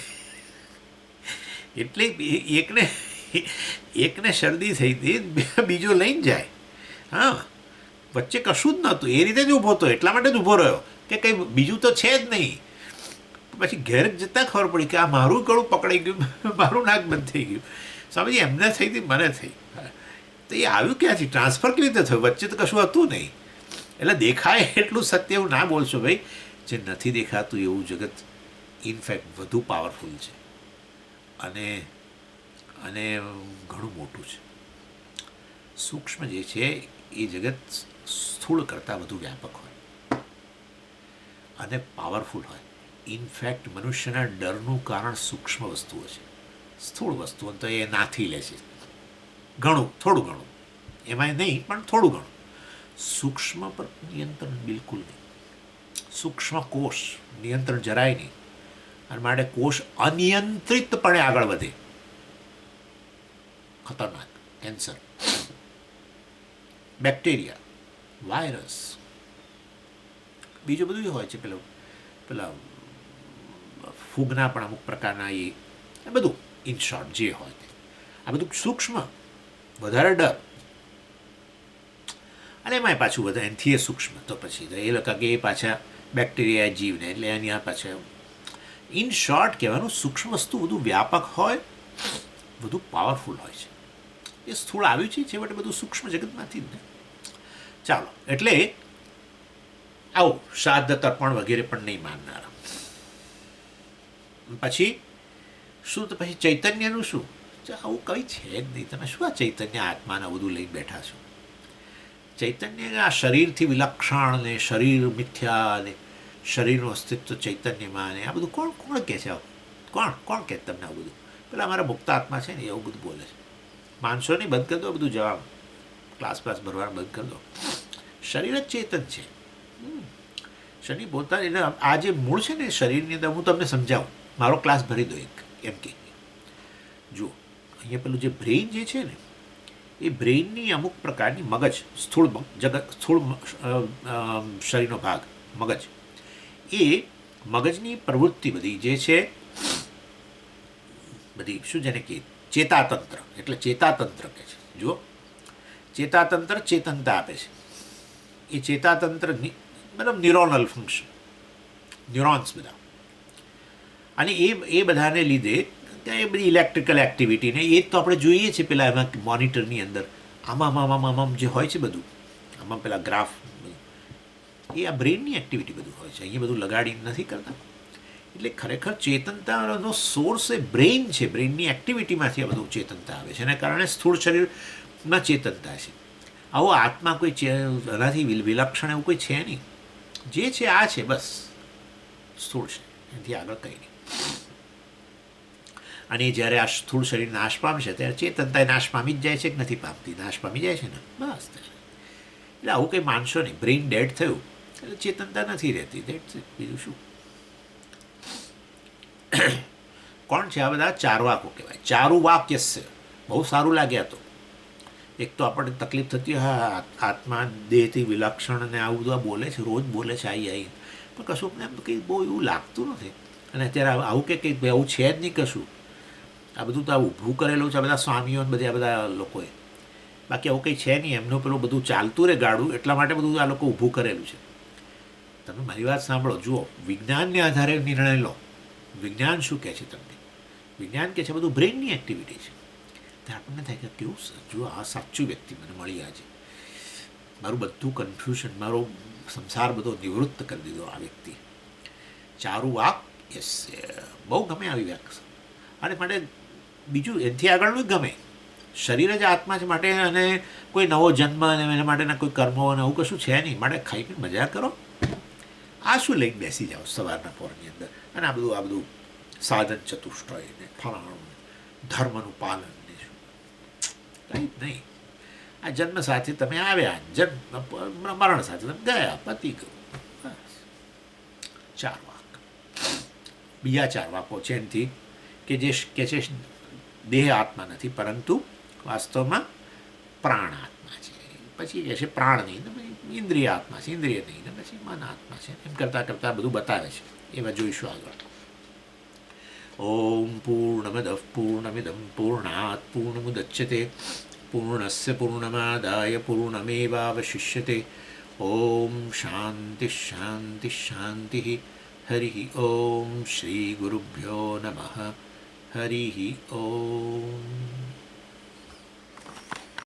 એટલે એકને શરદી થઈ હતી, બીજો લઈને જાય. હા, વચ્ચે કશું જ નહોતું, એ રીતે જ ઊભો હતો, એટલા માટે જ ઊભો રહ્યો કે કંઈ બીજું તો છે જ નહીં. પછી ઘેર જતાં ખબર પડી કે આ મારું ગળું પકડાઈ ગયું, મારું નાક બંધ થઈ ગયું. સમજી એમને થઈ હતી, મને થઈ. તો એ આવ્યું ક્યાંથી? ટ્રાન્સફર કેવી રીતે થયું? વચ્ચે તો કશું હતું નહીં. એટલે દેખાય એટલું સત્ય એવું ના બોલશો ભાઈ. જે નથી દેખાતું એવું જગત ઇનફેક્ટ વધુ પાવરફુલ છે અને અને ઘણું મોટું છે. સૂક્ષ્મ જે છે એ જગત સ્થૂળ કરતાં વધુ વ્યાપક હોય અને પાવરફુલ હોય. ઇનફેક્ટ મનુષ્યના ડરનું કારણ સૂક્ષ્મ વસ્તુઓ છે. સ્થૂળ વસ્તુઓ તો એ નાથી લે છે, ઘણું થોડું ઘણું, એમાં નહીં પણ થોડું ઘણું. સૂક્ષ્મ પર નિયંત્રણ બિલકુલ નહીં. સૂક્ષ્મ કોષ નિયંત્રણ જરાય નહીં, અને માટે કોષ અનિયંત્રિતપણે આગળ વધે. ખતરનાક. કેન્સર, બેક્ટેરિયા, વાયરસ, બીજું બધું હોય છે. પેલા ફૂગના પણ અમુક પ્રકારના એ બધું ઇન શોર્ટ જે હોય તે આ બધું સૂક્ષ્મ. વધારે ડર, અને એમાંય પાછું બધા એનાથી એ સૂક્ષ્મ. તો પછી એ લોકો કે એ પાછા બેક્ટેરિયા જીવને એટલે એની આ પાછા ઇન શોર્ટ કહેવાનું સૂક્ષ્મ વસ્તુ બધું વ્યાપક હોય, બધું પાવરફુલ હોય છે. એ સ્થૂળ આવ્યું છે છેવટે બધું સૂક્ષ્મ જગતમાંથી જ ને. ચાલો, એટલે આવું શ્રાદ્ધ તર્પણ વગેરે પણ નહીં માનનારા. પછી શું? તો પછી ચૈતન્યનું શું? આવું કંઈ છે જ નહીં. તમે શું આ ચૈતન્ય આત્માને બધું લઈને બેઠા છો? ચૈતન્ય આ શરીરથી વિલક્ષણ ને શરીર મિથ્યા ને શરીરનું અસ્તિત્વ ચૈતન્યમાં ને આ બધું કોણ કોણ કહે છે? કોણ કહે તમને આવું બધું? પેલા અમારા મુક્ત આત્મા છે ને એવું બધું બોલે છે. માનશો નહીં, બંધ કરી દો બધું જવાબ, ક્લાસ ભરવાનું બંધ કરી દો. શરીર જ ચેતન છે. શરીર પોતા એટલે આ જે મૂળ છે ને શરીરની અંદર, હું તમને સમજાવું. મારો ક્લાસ ભરી દો એક, એમ કે જુઓ અહીંયા પેલું જે બ્રેઇન જે છે ને, એ બ્રેઇનની અમુક પ્રકારની મગજ, સ્થૂળ શરીરનો ભાગ મગજ, એ મગજની પ્રવૃત્તિ બધી જે છે બધી શું જેને કે ચેતાતંત્ર, એટલે ચેતાતંત્ર કહે છે. જુઓ, ચેતાતંત્ર ચેતનતા આપે છે. એ ચેતાતંત્ર મતલબ ન્યુરોનલ ફંક્શન, ન્યુરોન્સ બધા, અને એ બધાને લીધે ત્યાં એ બધી ઇલેક્ટ્રિકલ એક્ટિવિટીને એ તો આપણે જોઈએ છીએ પેલા એમાં મોનિટરની અંદર આમાં જે હોય છે બધું, આમાં પેલા ગ્રાફ, એ આ બ્રેઇનની એક્ટિવિટી બધું હોય છે. અહીંયા બધું લગાડીને નથી કરતા. એટલે ખરેખર ચેતનતાનો સોર્સ એ બ્રેઇન છે. બ્રેઇનની એક્ટિવિટીમાંથી આ બધું ચેતનતા આવે છે, એના કારણે સ્થૂળ શરીરમાં ચેતનતા છે. આવો આત્મા કોઈ એનાથી વિલક્ષણ એવું કોઈ છે નહીં. જે છે આ છે બસ, સ્થૂળ છે, એનાથી આગળ કંઈ નહીં. અને જ્યારે આ સ્થૂળ શરીર નાશ પામશે ત્યારે ચેતનતા નાશ પામી જ જાય છે કે નથી પામતી? નાશ પામી જાય છે ને, બસ. એટલે આવું કંઈ માનશો નહીં. બ્રેઇન ડેડ થયું એટલે ચેતનતા નથી રહેતી. બીજું શું? કોણ છે આ બધા? ચારવાકો કહેવાય. ચારું વાક્યસ્ય, બહુ સારું લાગ્યા. તો એક તો આપણને તકલીફ થતી, હા આત્મા દેહથી વિલક્ષણ ને આવું બધું બોલે છે, રોજ બોલે છે આવી, પણ કશું એમ કંઈ બહુ એવું લાગતું નથી. અને અત્યારે આવું કે કંઈક આવું છે જ નહીં કશું. આ બધું તો આ ઊભું કરેલું છે આ બધા સ્વામીઓ ને બધા બધા લોકોએ. બાકી આવું કંઈ છે નહીં. એમનું પેલું બધું ચાલતું રહે ગાડું, એટલા માટે બધું આ લોકો ઊભું કરેલું છે. તમે મારી વાત સાંભળો, જુઓ, વિજ્ઞાનને આધારે નિર્ણય લો. વિજ્ઞાન શું કહે છે તમને? વિજ્ઞાન કહે છે બધું બ્રેઇનની એક્ટિવિટી છે. ત્યારે આપણને થાય કે કેવું જુઓ, આ સાચું વ્યક્તિ મને મળી આજે. મારું બધું કન્ફ્યુઝન, મારો સંસાર બધો નિવૃત્ત કરી દીધો આ વ્યક્તિ. ચારુવાક, યસ, બહુ ગમે આવી વ્યાખ્યા. અને માટે બીજું એનાથી આગળનું ગમે. શરીર જ આત્મા છે માટે, અને કોઈ નવો જન્મ અને એના માટેના કોઈ કર્મો અને એવું કશું છે નહીં. માટે ખાઈને મજા કરો. આ શું લઈને બેસી જાઓ સવારના પોરની અંદર? અને આ બધું સાધન ચતુષ્ટય ને ફલાણું ધર્મનું પાલન ને શું કંઈ જ નહીં. આ જન્મ સાથે તમે આવ્યા, મરણ સાથે તમે ગયા, પતી ગયું. બસ 4 વાક. બીજા 4 વાકો છે એનાથી કે જે કે છે દેહ આત્મા નથી, પરંતુ વાસ્તવમાં પ્રાણ આત્મા છે. પછી કહે છે પ્રાણ નહીં, ને પછી ઇન્દ્રિય આત્મા છે, ઇન્દ્રિય નહીં, ને પછી મન આત્મા છે. એમ કરતાં કરતાં બધું બતાવે છે. એમાં જોઈશું આગળ. ઓમ પૂર્ણમદ પૂર્ણમિદમ પૂર્ણાત પૂર્ણમુદચ્યતે પૂર્ણસ્ય પૂર્ણમાદાય પૂર્ણમેવાવશિષ્યતે. ઓમ શાંતિ શાંતિ શાંતિ. હરિ ઓમ શ્રી ગુરુભ્યો નમઃ. હરિ ઓમ.